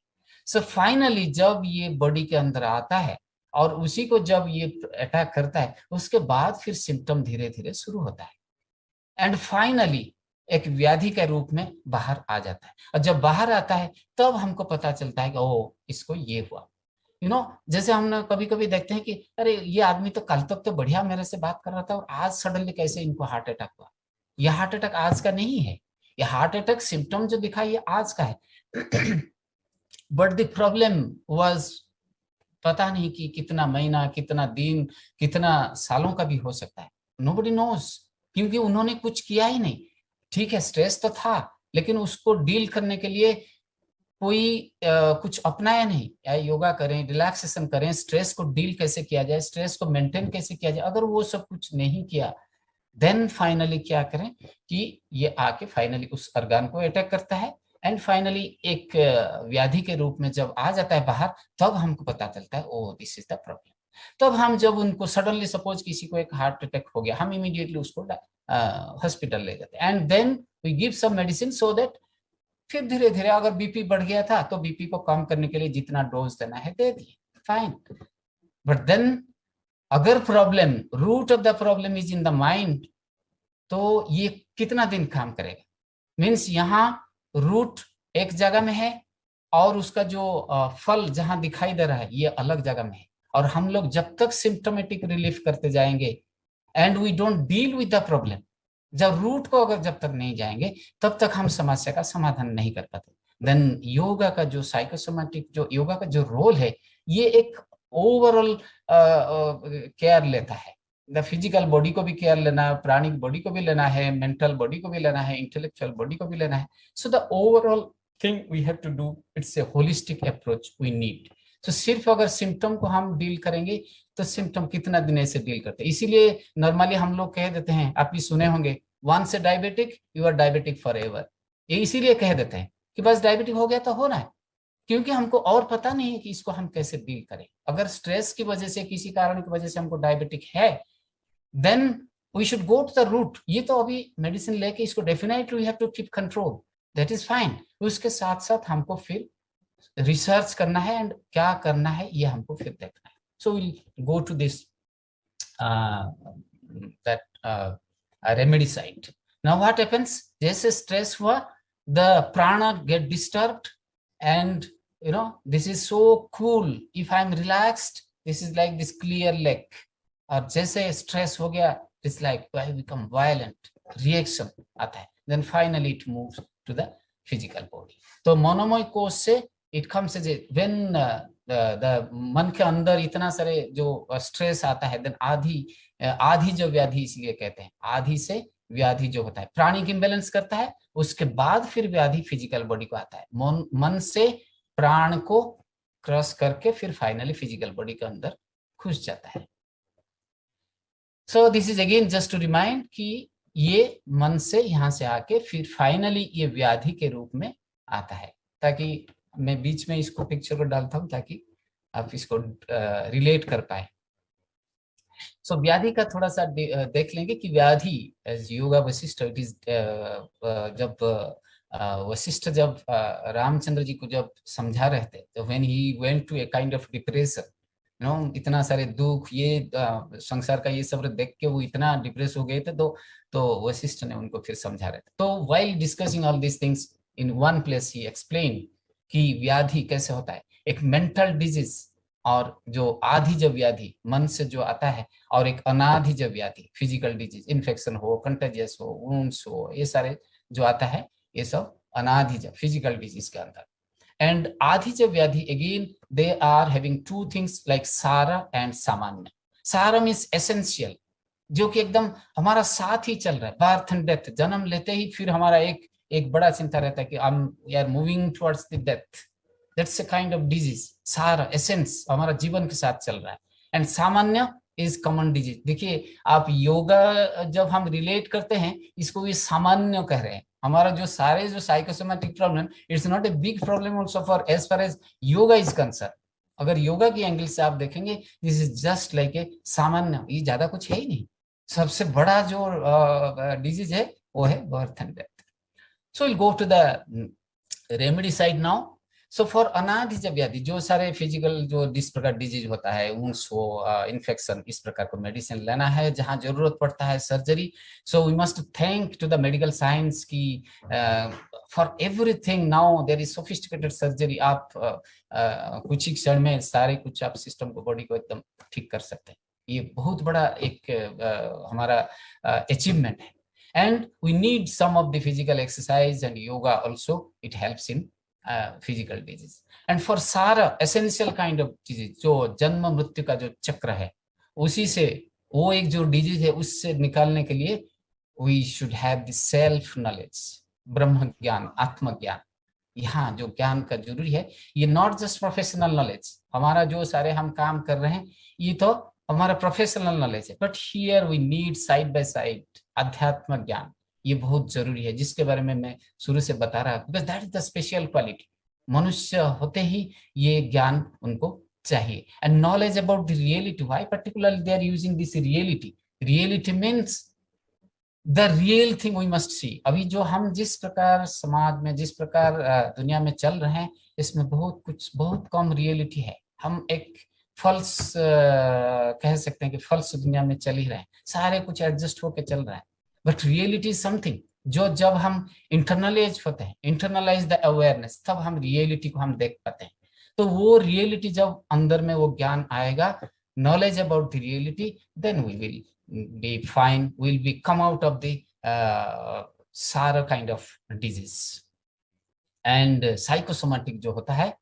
सो फाइनली जब ये बॉडी के अंदर आता है और उसी को जब ये अटैक करता है, उसके बाद फिर सिम्टम धीरे धीरे शुरू होता है, एंड फाइनली एक व्याधि के रूप में बाहर आ जाता है। और जब बाहर आता है तब हमको पता चलता है कि ओ, इसको ये हुआ। जैसे हम कभी कभी देखते हैं कि अरे ये आदमी तो कल तक तो बढ़िया मेरे से बात कर रहा था और आज सडनली कैसे इनको हार्ट अटैक हुआ। यह हार्ट अटैक आज का नहीं है, ये हार्ट अटैक सिम्टम जो दिखा ये आज का है। बट द प्रॉब्लम वाज, पता नहीं कि कितना महीना, कितना दिन, कितना सालों का भी हो सकता है, नोबडी नोज, क्योंकि उन्होंने कुछ किया ही नहीं। ठीक है, स्ट्रेस तो था, लेकिन उसको डील करने के लिए कोई कुछ अपनाया नहीं। या योगा करें, रिलैक्सेशन करें, स्ट्रेस को डील कैसे किया जाए, स्ट्रेस को मेंटेन कैसे किया जाए, अगर वो सब कुछ नहीं किया, देन फाइनली क्या करें कि ये आके फाइनली उस ऑर्गन को अटैक करता है, एंड फाइनली एक व्याधि के रूप में जब आ जाता है बाहर, तब हमको पता चलता है ओ, दिस इज द प्रॉब्लम। तब हम जब उनको सडनली, सपोज किसी को एक हार्ट अटैक हो गया, हम इमीडिएटली उसको हॉस्पिटल ले जाते हैं, and then we give some medicine so that, फिर धीरे धीरे अगर बीपी बढ़ गया था तो बीपी को कम करने के लिए जितना डोज देना है दे दिए, फाइन। बट देन अगर problem, root of the problem is in the mind, तो ये कितना दिन काम करेगा। मीन्स यहाँ रूट एक जगह में है और उसका जो फल जहां दिखाई दे रहा है ये अलग जगह में है, और हम लोग जब तक सिम्टोमेटिक रिलीफ करते जाएंगे and we don't deal with the problem, जब रूट को अगर जब तक नहीं जाएंगे तब तक हम समस्या का समाधान नहीं कर पाते। देन योगा का जो साइकोसोमैटिक, जो योगा का जो रोल है, ये एक ओवरऑल केयर लेता है। द फिजिकल बॉडी को भी केयर लेना है, प्राणिक बॉडी को भी लेना है, मेंटल बॉडी को भी लेना है, इंटेलेक्चुअल बॉडी को भी लेना है। So the overall thing we have to do, it's a holistic approach we need. तो सिर्फ अगर सिम्टम को हम डील करेंगे तो सिम्टम कितना दिन ऐसे डील करते हैं। इसीलिए नॉर्मली हम लोग कह देते हैं, आप भी सुने होंगे, once a diabetic you are diabetic forever. ये इसीलिए कह देते हैं कि बस डायबिटिक हो गया तो होना है, क्योंकि हमको और पता नहीं है कि इसको हम कैसे डील करें। अगर स्ट्रेस की वजह से, किसी कारण की वजह से हमको डायबिटिक है, then we should go to the root. ये तो अभी मेडिसिन लेके इसको definitely we have to keep control, that is fine. उसके साथ साथ हमको फिर रिसर्च करना है एंड क्या करना है ये हमको फिर देखना है। So will go to this that remedy side. Now what happens, जैसे स्ट्रेस हुआ, the prana get disturbed, and this is so cool, if I am relaxed, this is like this clear lake। और जैसे स्ट्रेस हो गया, it's like I become violent, reaction आता है, then finally it moves to the physical body। तो मनोमय कोश से it comes as when the मन के अंदर इतना सारे जो स्ट्रेस आता है, then आधी जो व्याधि, इसलिए कहते हैं आधी से व्याधि जो होता है, प्राणिक इम्बैलेंस करता है, उसके बाद फिर व्याधि फिजिकल बॉडी को आता है। मन से प्राण को क्रॉस करके फिर फाइनली फिजिकल बॉडी के अंदर घुस जाता है। So this is again just to remind कि ये मन से यहाँ से आके फिर फाइनली ये व्याधि के रूप में आता है। ताकि मैं बीच में इसको पिक्चर को डालता हूँ ताकि आप इसको रिलेट कर पाए। सो व्याधि का थोड़ा सा देख लेंगे कि व्याधि as Yoga Vasishtha, it is जब वशिष्ठ जब रामचंद्र जी को जब समझा रहे थे, तो when he went to a kind of depression, इतना सारे दुख, ये संसार का ये सब देख के वो इतना डिप्रेस हो गए थे, तो वशिष्ठ ने उनको फिर समझा रहे थे। तो while discussing all these things in one place he explain कि व्याधि कैसे होता है, एक मेंटल डिजीज, और जो आधिज व्याधि मन से जो आता है, और एक अनाधिज व्याधि फिजिकल डिजीज, इन्फेक्शन हो, कंटेजियस हो, वुंड्स हो, ये सारे जो आता है, ये सब अनाधिज फिजिकल डिजीज के अंदर। एंड आधिज व्याधि again they are having two things like सारा एंड सामान्य। सारा मीन्स एसेंशियल, जो कि एकदम हमारा साथ ही चल रहा है, बर्थ एंड डेथ, जन्म लेते ही फिर हमारा एक एक बड़ा चिंता रहता है कि हम we are moving towards the death. That's a kind of disease. सारा एसेंस हमारा जीवन के साथ चल रहा है। एंड सामान्य इज कॉमन डिजीज। देखिए, आप योगा जब हम रिलेट करते हैं, इसको ये सामान्य कह रहे हैं। हमारा जो सारे जो psychosomatic problem, it's not a big problem also for as far as yoga is concern. अगर योगा की एंगल से आप देखेंगे, this is just like a सामान्य, ये ज्यादा कुछ है ही नहीं। सबसे बड़ा जो डिजीज है वो है birth and death. So will go to the remedy side now. So for अनाधिज व्याधि, जो सारे फिजिकल जो जिस प्रकार डिजीज होता है, वुंड्स हो, इन्फेक्शन, इस प्रकार को मेडिसिन लेना है। जहां जरूरत पड़ता है surgery, so we must thank to the medical science की for everything now there is sophisticated surgery. आप कुछ ही क्षण में सारे कुछ आप सिस्टम को, बॉडी को एकदम ठीक कर सकते हैं। ये बहुत बड़ा एक हमारा अचीवमेंट है। And we need some of the physical exercise and yoga also. It helps in physical disease. And for सारा essential kind of disease, जो जन्म मृत्यु का जो चक्र है, उसी से वो एक जो डिजीज है, उससे निकालने के लिए we should have the self knowledge, ब्रह्म ज्ञान, आत्म ज्ञान। यहाँ जो ज्ञान का जरूरी है, ये नॉट जस्ट प्रोफेशनल नॉलेज, हमारा जो सारे हम काम कर रहे हैं ये तो हमारा प्रोफेशनल नॉलेज है, but here we need side by side अध्यात्म ज्ञान। ये बहुत जरूरी है, जिसके बारे में मैं शुरू से बता रहा हूँ, because that is the special quality. मनुष्य होते ही ये ज्ञान उनको चाहिए। And knowledge about the reality, why particularly they are using this reality. Reality means the real thing we must see. अभी जो हम जिस प्रकार समाज में, जिस प्रकार दुनिया में चल रहे हैं, इसमें बहुत कम रियलिटी है। हम एक फॉल्स कह सकते हैं कि फॉल्स दुनिया में चल ही रहे हैं, सारे कुछ एडजस्ट होके चल रहा है। बट रियलिटी इज समथिंग जो जब हम इंटरनलाइज होते हैं, इंटरनलाइज द अवेयरनेस, तब हम रियलिटी को हम देख पाते हैं। तो वो रियलिटी जब अंदर में वो ज्ञान आएगा, knowledge about the reality, then we will be fine, will be come out of the सारा kind of disease. And psychosomatic जो होता है,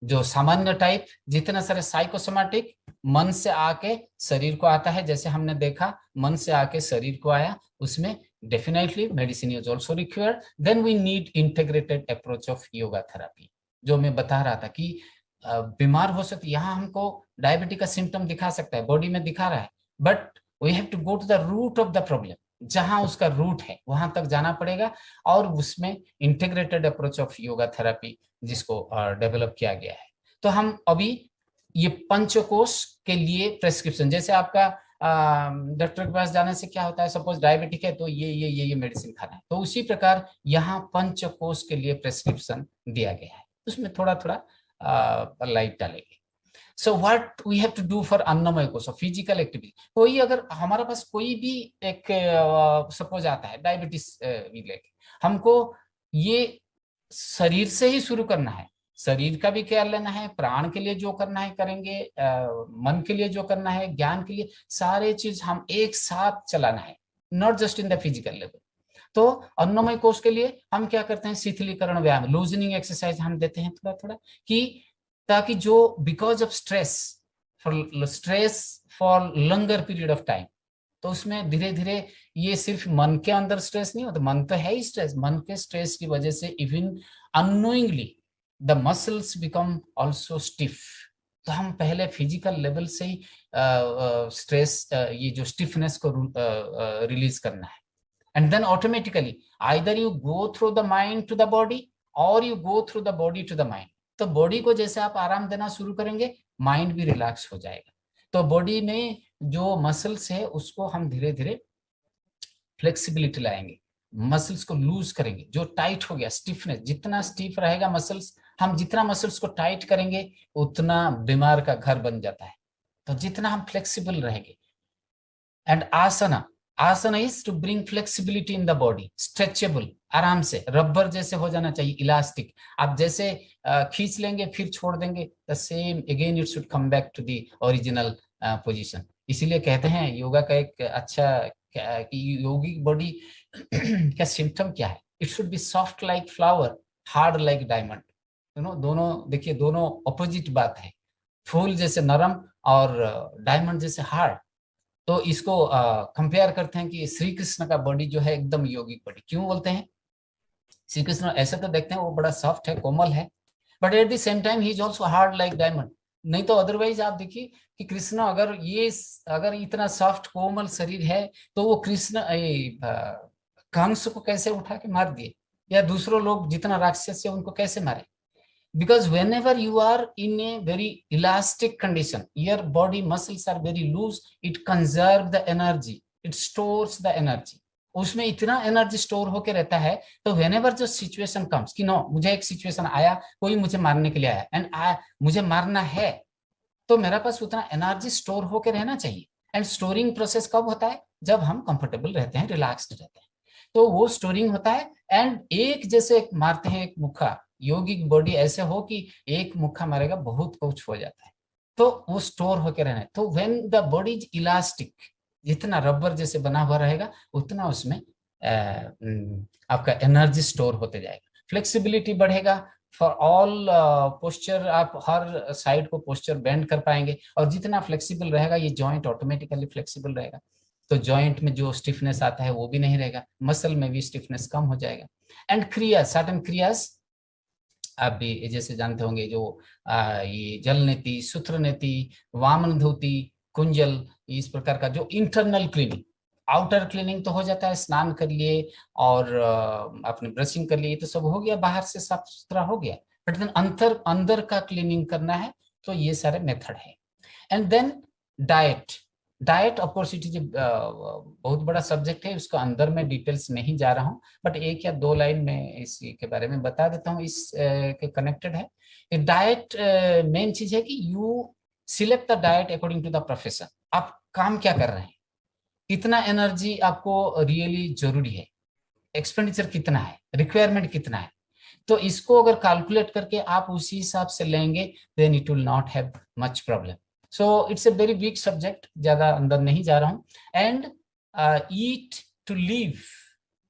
जो सामान्य टाइप, जितना सारे साइकोसोमेटिक मन से आके शरीर को आता है, जैसे हमने देखा मन से आके शरीर को आया, उसमें definitely medicine is also required. Then we need integrated approach of yoga therapy, जो मैं बता रहा था कि बीमार हो सकती, यहाँ हमको डायबिटीज का सिम्टम दिखा सकता है, बॉडी में दिखा रहा है, but we have to go to the root of the problem. जहां उसका रूट है वहां तक जाना पड़ेगा, और उसमें integrated approach of yoga therapy जिसको डेवलप किया गया है। तो हम अभी ये पंचकोश के लिए प्रेस्क्रिप्शन, जैसे आपका डॉक्टर के पास जाने से क्या होता है, सपोज डायबिटिक है तो ये मेडिसिन खाना है, तो उसी प्रकार यहाँ पंचकोश के लिए प्रेस्क्रिप्शन दिया गया है, उसमें थोड़ा थोड़ा लाइट डालेंगे। So what we have to do for अन्नमय कोश, फिजिकल एक्टिविटी। कोई अगर हमारे पास कोई भी एक सपोज आता है डायबिटीज रिलेटेड, हमको ये शरीर से ही शुरू करना है, शरीर का भी केयर लेना है, प्राण के लिए जो करना है करेंगे, मन के लिए जो करना है, ज्ञान के लिए, सारे चीज हम एक साथ चलाना है, not just in the physical level. तो अन्नमय कोश के लिए हम क्या करते हैं, शिथिलीकरण व्यायाम, लूजनिंग एक्सरसाइज हम देते हैं थोड़ा थोड़ा, कि ताकि जो because of stress for longer period of time, तो उसमें धीरे धीरे ये सिर्फ मन के अंदर स्ट्रेस नहीं होता, मन तो है ही स्ट्रेस, मन के स्ट्रेस की वजह से even unknowingly the muscles become also stiff. तो हम पहले फिजिकल लेवल से ही स्ट्रेस, ये जो स्टिफनेस को रिलीज करना है। And then automatically either you go through the mind to the body or you go through the body to the mind. तो बॉडी को जैसे आप आराम देना शुरू करेंगे, माइंड भी रिलैक्स हो जाएगा। तो बॉडी में जो मसल्स है उसको हम धीरे धीरे फ्लेक्सिबिलिटी लाएंगे, मसल्स को लूज करेंगे, जो टाइट हो गया, स्टिफनेस, जितना स्टिफ रहेगा मसल्स, हम जितना मसल्स को टाइट करेंगे उतना बीमार का घर बन जाता है। तो जितना हम फ्लेक्सिबल रहेंगे, and asana, asana is to bring flexibility in the body, stretchable, आराम से रबर जैसे हो जाना चाहिए, इलास्टिक। आप जैसे खींच लेंगे फिर छोड़ देंगे, the same again it should come back to the original position. इसीलिए कहते हैं योगा का एक अच्छा कि योगिक बॉडी का सिम्टम क्या है, it should be soft like flower, hard like diamond. दोनों देखिए, दोनों अपोजिट बात है, फूल जैसे नरम और डायमंड जैसे हार्ड। तो इसको कंपेयर करते हैं कि श्री कृष्ण का बॉडी जो है एकदम योगिक बॉडी। क्यों बोलते हैं? श्री कृष्ण ऐसे तो देखते हैं वो बड़ा सॉफ्ट है, कोमल है, but at the same time he is also hard like diamond. नहीं तो अदरवाइज आप देखिए कि कृष्ण अगर इतना सॉफ्ट कोमल शरीर है तो वो कृष्ण कंस को कैसे उठा के मार दिए, या दूसरों लोग जितना राक्षस है उनको कैसे मारे? Because whenever you are in a very elastic condition, your body muscles are very loose, it conserve the energy, it stores the energy, उसमें इतना एनर्जी स्टोर होके रहता है। तो whenever जो सिचुएशन कम्स कि नो, मुझे एक सिचुएशन आया, कोई मुझे मारने के लिए आया एंड मुझे मारना है, तो मेरे पास उतना एनर्जी स्टोर होके रहना चाहिए। एंड स्टोरिंग प्रोसेस कब होता है? जब हम कंफर्टेबल रहते हैं, रिलैक्स्ड रहते हैं, तो वो स्टोरिंग होता है। एंड एक जैसे मारते हैं एक मुक्का, योगिक बॉडी ऐसे हो कि एक मुक्का मारेगा बहुत कुछ हो जाता है, तो वो स्टोर होकर रहना है। तो when the body is elastic, जितना रबर जैसे बना हुआ रहेगा उतना उसमें आपका एनर्जी स्टोर होते जाएगा, फ्लेक्सिबिलिटी बढ़ेगा फॉर ऑल पोस्चर, आप हर साइड को पोस्चर बेंड कर पाएंगे, और जितना फ्लेक्सिबल रहेगा ये जॉइंट ऑटोमेटिकली फ्लेक्सिबल रहेगा, तो जॉइंट में जो स्टिफनेस आता है वो भी नहीं रहेगा, मसल में भी स्टिफनेस कम हो जाएगा। एंड क्रिया, सर्टेन क्रियाज आप भी जैसे जानते होंगे, जो ये जल नीति, सूत्र नीति, वामन धोती, कुंजल, इस प्रकार का जो इंटरनल क्लीनिंग, आउटर क्लीनिंग तो हो जाता है, स्नान कर लिए और अपने ब्रशिंग कर लिए, तो सब हो गया, बाहर से साफ सुथरा हो गया, बट देन अंदर का क्लीनिंग करना है, तो ये सारे मेथड है। And then diet, diet of course it is बहुत बड़ा सब्जेक्ट है, उसको अंदर में डिटेल्स नहीं जा रहा हूँ, बट एक या दो लाइन में इसके बारे में बता देता हूँ, इस के कनेक्टेड है। डाइट मेन चीज है कि you select the diet according to the profession, आप काम क्या कर रहे हैं, कितना एनर्जी आपको रियली जरूरी है, एक्सपेंडिचर कितना है, रिक्वायरमेंट कितना है, तो इसको अगर कैलकुलेट करके आप उसी हिसाब से लेंगे, then it will not have much problem. So it's a very big subject, ज्यादा अंदर नहीं जा रहा हूँ। एंड ईट टू लिव,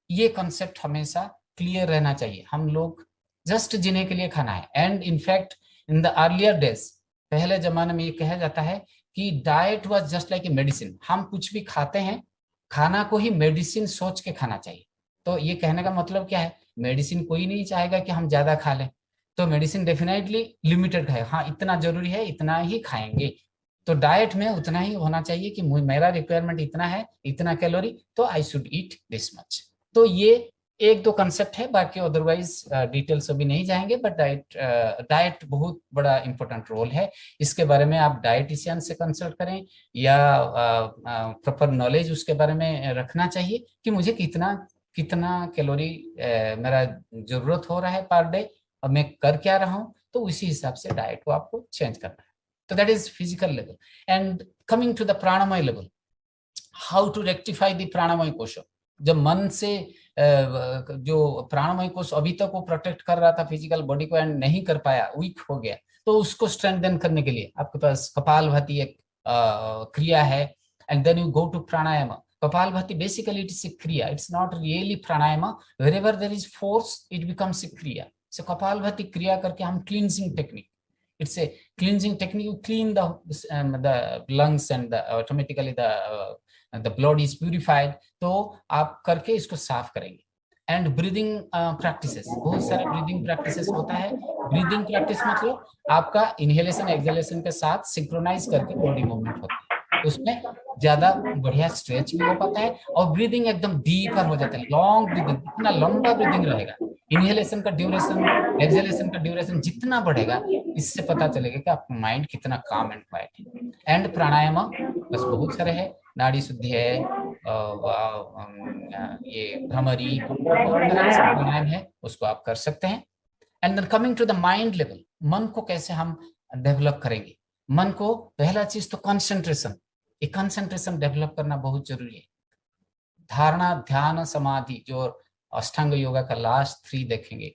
ये कॉन्सेप्ट हमेशा क्लियर रहना चाहिए। हम लोग जस्ट जीने के लिए खाना है, and in fact in the earlier days, पहले जमाने में ये कहा जाता है कि diet was just like a medicine, हम कुछ भी खाते हैं, खाना को ही मेडिसिन सोच के खाना चाहिए। तो ये कहने का मतलब क्या है? मेडिसिन कोई नहीं चाहेगा कि हम ज्यादा खा लें, तो मेडिसिन डेफिनेटली लिमिटेड है, हाँ इतना जरूरी है इतना ही खाएंगे, तो डाइट में उतना ही होना चाहिए कि मेरा रिक्वायरमेंट इतना है, इतना कैलोरी, तो I should eat this much. तो ये एक दो कंसेप्ट है, बाकी अदरवाइज डिटेल्स अभी नहीं जाएंगे, बट डाइट बहुत बड़ा इंपॉर्टेंट रोल है। इसके बारे में आप डाइटिशियन से कंसल्ट करें, या प्रॉपर नॉलेज उसके बारे में रखना चाहिए कि मुझे कितना कितना कैलोरी मेरा जरूरत हो रहा है पर डे, और मैं कर क्या रहा हूँ, तो उसी हिसाब से डाइट को आपको चेंज करना है। तो that is physical level. And coming to the प्राणमय level, how to rectify the प्राणमय कोश। जब मन से जो प्राणमय कोश अभी तक वो प्रोटेक्ट कर रहा था फिजिकल बॉडी को एंड नहीं कर पाया, वीक हो गया, तो उसको स्ट्रेंथन करने के लिए आपके पास कपालभाति एक क्रिया है। And then you go to pranayama. Kapalbhati basically it is a kriya. It's not really pranayama. Wherever there is force, it becomes a kriya. So Kapalbhati kriya करके हम cleansing technique. It's a cleansing technique. You clean the lungs and automatically the blood is purified. तो आप करके इसको साफ करेंगे। एंड ब्रीदिंग प्रैक्टिसेस, बहुत सारे ब्रीदिंग प्रैक्टिसेस होता है। ब्रीदिंग प्रैक्टिस मतलब आपका इनहेलेशन एक्सहेलेशन के साथ सिंक्रोनाइज करके बॉडी मूवमेंट होता है, उसमें ज्यादा बढ़िया स्ट्रेच भी हो पाता है, और ब्रीदिंग एकदम डीपर हो जाता है, लॉन्ग ब्रीदिंग, जितना लंबा ब्रीदिंग रहेगा, इनहेलेशन का ड्यूरेशन, एक्सहेलेशन का ड्यूरेशन जितना बढ़ेगा, इससे पता चलेगा कि आपका माइंड कितना काम एंड क्वाइट है। एंड प्राणायाम बस बहुत सारे हैं, नाड़ी शुद्धि है, ये भ्रमरी, बहुत तरह के प्राणायाम है, उसको आप कर सकते हैं। And then coming to the mind level, मन को कैसे हम डेवलप करेंगे। मन को पहला चीज तो कंसंट्रेशन, ये कंसंट्रेशन डेवलप करना बहुत जरूरी है। धारणा, ध्यान, समाधि, जो अष्टांग योगा का लास्ट 3 देखेंगे,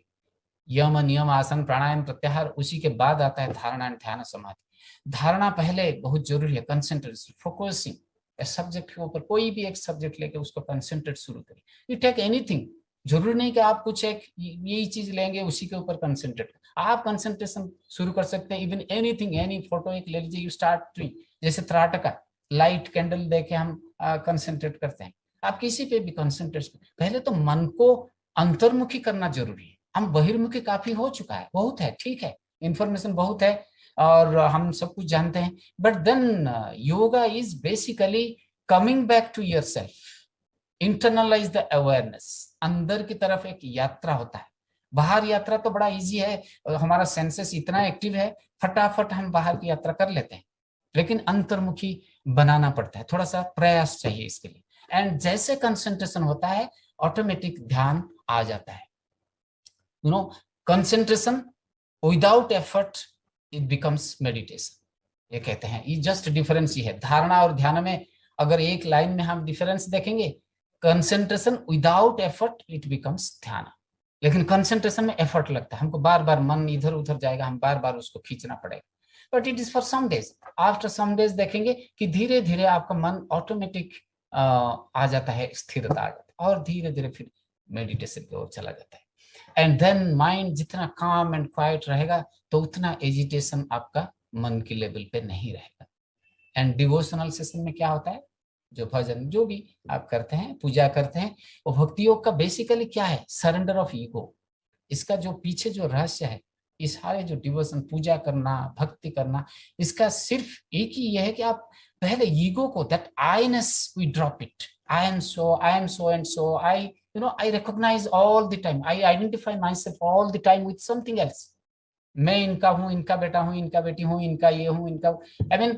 यम, नियम, आसन, प्राणायाम, प्रत्याहार, उसी के बाद आता है धारणा, ध्यान, समाधि। धारणा पहले बहुत जरूरी है, कंसंट्रेशन, फोकसिंग सब्जेक्ट के ऊपर, कोई भी एक सब्जेक्ट लेके उसको कंसंट्रेट शुरू करें। यू टेक एनीथिंग, जरूरी नहीं कि आप कुछ एक यही चीज लेंगे उसी के ऊपर कंसंट्रेट, आप कंसंट्रेशन शुरू कर सकते हैं। इवन एनीथिंग, एनी फोटो एक ले लीजिए, यू स्टार्ट ट्री, जैसे त्राटका, लाइट कैंडल देके हम कंसंट्रेट करते हैं। आप किसी पे भी कंसंट्रेट, पहले तो मन को अंतर्मुखी करना जरूरी है। हम बहिर्मुखी काफी हो चुका है, बहुत है, ठीक है, इंफॉर्मेशन बहुत है और हम सब कुछ जानते हैं, but then yoga is basically coming back to yourself, internalize the awareness, अंदर की तरफ एक यात्रा होता है। बाहर यात्रा तो बड़ा इजी है, हमारा सेंसेस इतना एक्टिव है, फटाफट हम बाहर की यात्रा कर लेते हैं, लेकिन अंतर्मुखी बनाना पड़ता है, थोड़ा सा प्रयास चाहिए इसके लिए। एंड जैसे कंसंट्रेशन होता है, ऑटोमेटिक ध्यान आ जाता है। You know, concentration without effort it becomes meditation, ये कहते हैं। ये जस्ट डिफरेंस ही है, धारणा और ध्यान में अगर एक लाइन में हम डिफरेंस देखेंगे, concentration without effort it becomes ध्यान, लेकिन कंसंट्रेशन में एफर्ट लगता है, हमको बार बार मन इधर उधर जाएगा, हम बार बार उसको खींचना पड़ेगा, but it is for some days. After some days देखेंगे कि धीरे धीरे आपका मन ऑटोमेटिक आ जाता है, स्थिरता आ जाता है, और धीरे धीरे फिर मेडिटेशन की ओर चला जाता है। एंड देन माइंड जितना काम एंड क्वाइट रहेगा, तो उतना एजिटेशन आपका मन की लेवल पे नहीं रहेगा। एंड डिवोशनल सेशन में क्या होता है, जो भजन जो भी आप करते हैं, पूजा करते हैं, वो भक्ति योग का बेसिकली क्या है, सरेंडर ऑफ ईगो। इसका जो पीछे जो रहस्य है, ये सारे जो डिवोशन, पूजा करना, भक्ति करना, इसका सिर्फ एक ही ये है कि आप पहले ईगो को, that Iness, we drop it, I am so and so, I I recognize all the time, I identify myself all the time with something else. मैं इनका हूं, इनका बेटा हूं, इनका बेटी हूं, इनका ये हूं, इनका, I mean,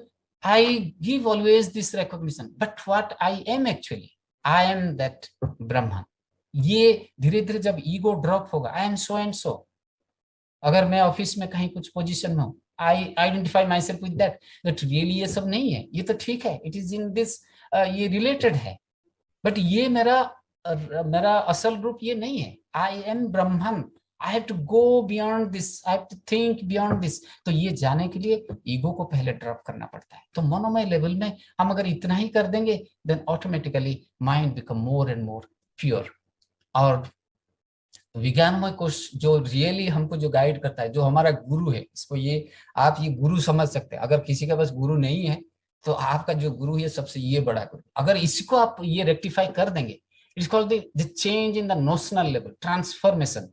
I give always this recognition, but what I am actually, I am that Brahman. ये धीरे धीरे जब ईगो ड्रॉप होगा, I am so and so, अगर मैं ऑफिस में कहीं कुछ पोजीशन में हूं, I identify myself with that, but really ये सब नहीं है, ये तो ठीक है, इट इज इन दिस, ये रिलेटेड है, बट ये मेरा असल रूप ये नहीं है। I am Brahman, I have to go beyond this, I have to think beyond this. तो ये जाने के लिए ईगो को पहले ड्रॉप करना पड़ता है। तो मनोमय लेवल में हम अगर इतना ही कर देंगे, then automatically mind become more and more pure. और विज्ञानमय कोश जो रियली हमको जो गाइड करता है, जो हमारा गुरु है, इसको ये आप ये गुरु समझ सकते हैं। अगर किसी के पास गुरु नहीं है, तो आपका जो गुरु है सबसे ये बड़ा गुरु, अगर इसको आप ये रेक्टिफाई कर देंगे, it's called the change in the notional level, transformation.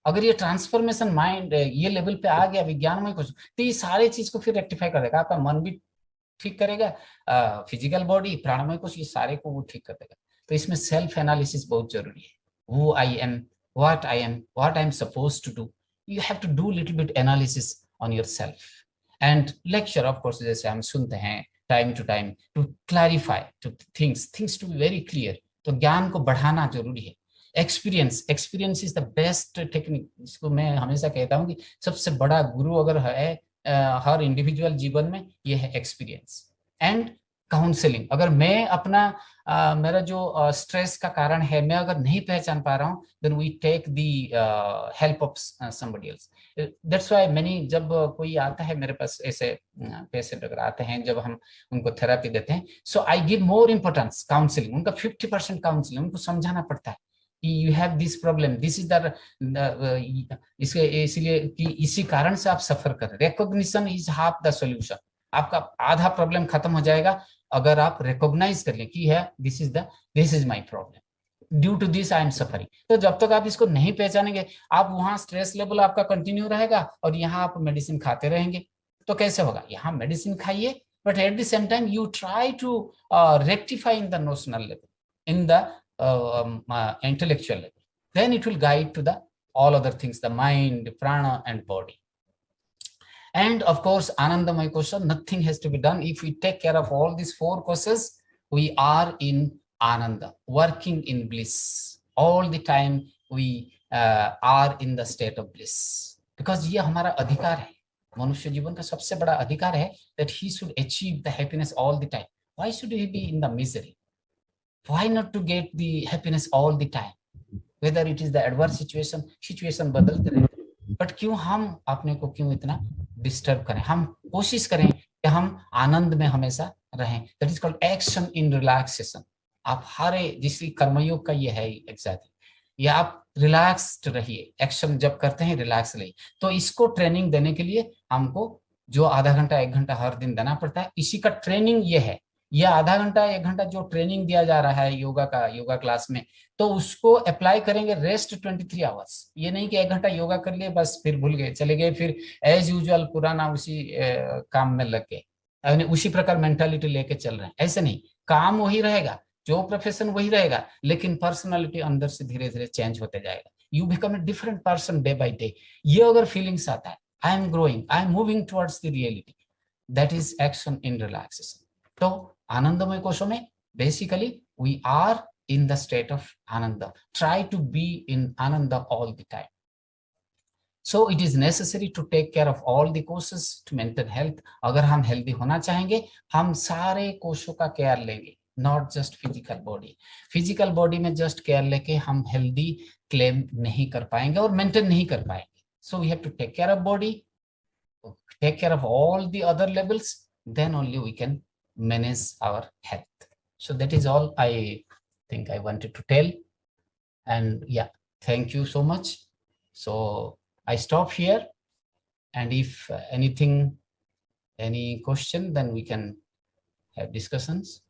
अगर ये ट्रांसफॉर्मेशन माइंड ये लेवल पे आ गया विज्ञानमय कोश, तो ये सारे चीज को फिर रेक्टिफाई कर देगा, आपका मन भी ठीक करेगा, फिजिकल बॉडी, प्राणमय कोश, ये सारे को वो ठीक कर देगा। तो इसमें सेल्फ एनालिसिस बहुत जरूरी है। वो I am, what I am, what I'm supposed to do. You have to do little bit analysis on yourself. And lecture, of course, जैसे हम सुनते हैं time to time, to clarify to things to be very clear. तो ज्ञान को बढ़ाना जरूरी है। Experience is the best technique. इसको मैं हमेशा कहता हूँ कि सबसे बड़ा गुरु अगर है हर इंडिविजुअल जीवन में, ये है एक्सपीरियंस। एंड काउंसलिंग, अगर मैं अपना मेरा जो स्ट्रेस का कारण है, मैं अगर नहीं पहचान पा रहा हूँ, then we take the help of somebody else. That's why many, जब कोई आता है मेरे पास, ऐसे पेशेंट अगर आते हैं, जब हम उनको थेरेपी देते हैं, so I give more importance counselling. उनका 50% काउंसलिंग, उनको समझाना पड़ता है कि you have this problem, this is the, इसके इसलिए कि इसी कारण से आप सफर कर रहे। Recognition is half the solution. आपका आधा प्रॉब्लम खत्म हो जाएगा अगर आप रिकॉग्नाइज कर लें कि है this is my problem, due to this I am suffering. तो जब तक आप इसको नहीं पहचानेंगे, आप वहां स्ट्रेस लेवल आपका कंटिन्यू रहेगा और यहाँ आप मेडिसिन खाते रहेंगे। तो कैसे होगा? यहाँ मेडिसिन खाइए, but at the same time you try to rectify in the notional level, in the intellectual level. Then it will guide to the all other things, the mind, prana and body. And of course, Anandamaya kosha, nothing has to be done. If we take care of all these 4 kosas, we are in ananda, working in bliss. All the time we are in the state of bliss. Because ये हमारा अधिकार है, मनुष्य जीवन का सबसे बड़ा अधिकार है, that he should achieve the happiness all the time. Why should he be in the misery? Why not to get the happiness all the time? Whether it is the adverse situation बदलते रहते हैं, बट क्यों हम अपने को क्यों इतना डिस्टर्ब करें? हम कोशिश करें कि हम आनंद में हमेशा रहें. That is called action in relaxation. आप हारे, जिसकी कर्मयोग का ये है एग्जैक्टली, या आप रिलैक्स्ड रहिए, एक्शन जब करते हैं रिलैक्स रहिए. तो इसको ट्रेनिंग देने के लिए हमको जो आधा घंटा 1 घंटा हर दिन देना पड़ता है, इसी का ट्रेनिंग ये है. यह आधा घंटा 1 घंटा जो ट्रेनिंग दिया जा रहा है योगा का, योगा क्लास में, तो उसको अप्लाई करेंगे रेस्ट 23 आवर्स. ये नहीं कि 1 घंटा योगा कर लिए बस फिर भूल गए, चले गए, फिर एज यूजुअल पुराना उसी काम में लग गए, यानी उसी प्रकार मेंटालिटी लेके चल रहे हैं. ऐसे नहीं, काम वही रहेगा, जो प्रोफेशन वही रहेगा, लेकिन पर्सनालिटी अंदर से धीरे धीरे चेंज होते जाएगा. You become a different person day by day. ये अगर फीलिंग्स आता है, I am growing, I am moving towards the reality, that is action in relaxation. तो आनंदमय कोशों में basically we are in the state of ananda. Try to be in ananda all the time. So it is necessary to take care of all the कोशेस to maintain health. अगर हम हेल्दी होना चाहेंगे, हम सारे कोशों का केयर लेंगे, not just physical body. Physical body में जस्ट केयर लेके हम हेल्दी क्लेम नहीं कर पाएंगे और मेंटेन नहीं कर पाएंगे. So we have to take care of body, take care of all the other levels, then only we can manage our health. So that is all I think I wanted to tell. And yeah, thank you so much. So I stop here, and if anything, any question, then we can have discussions.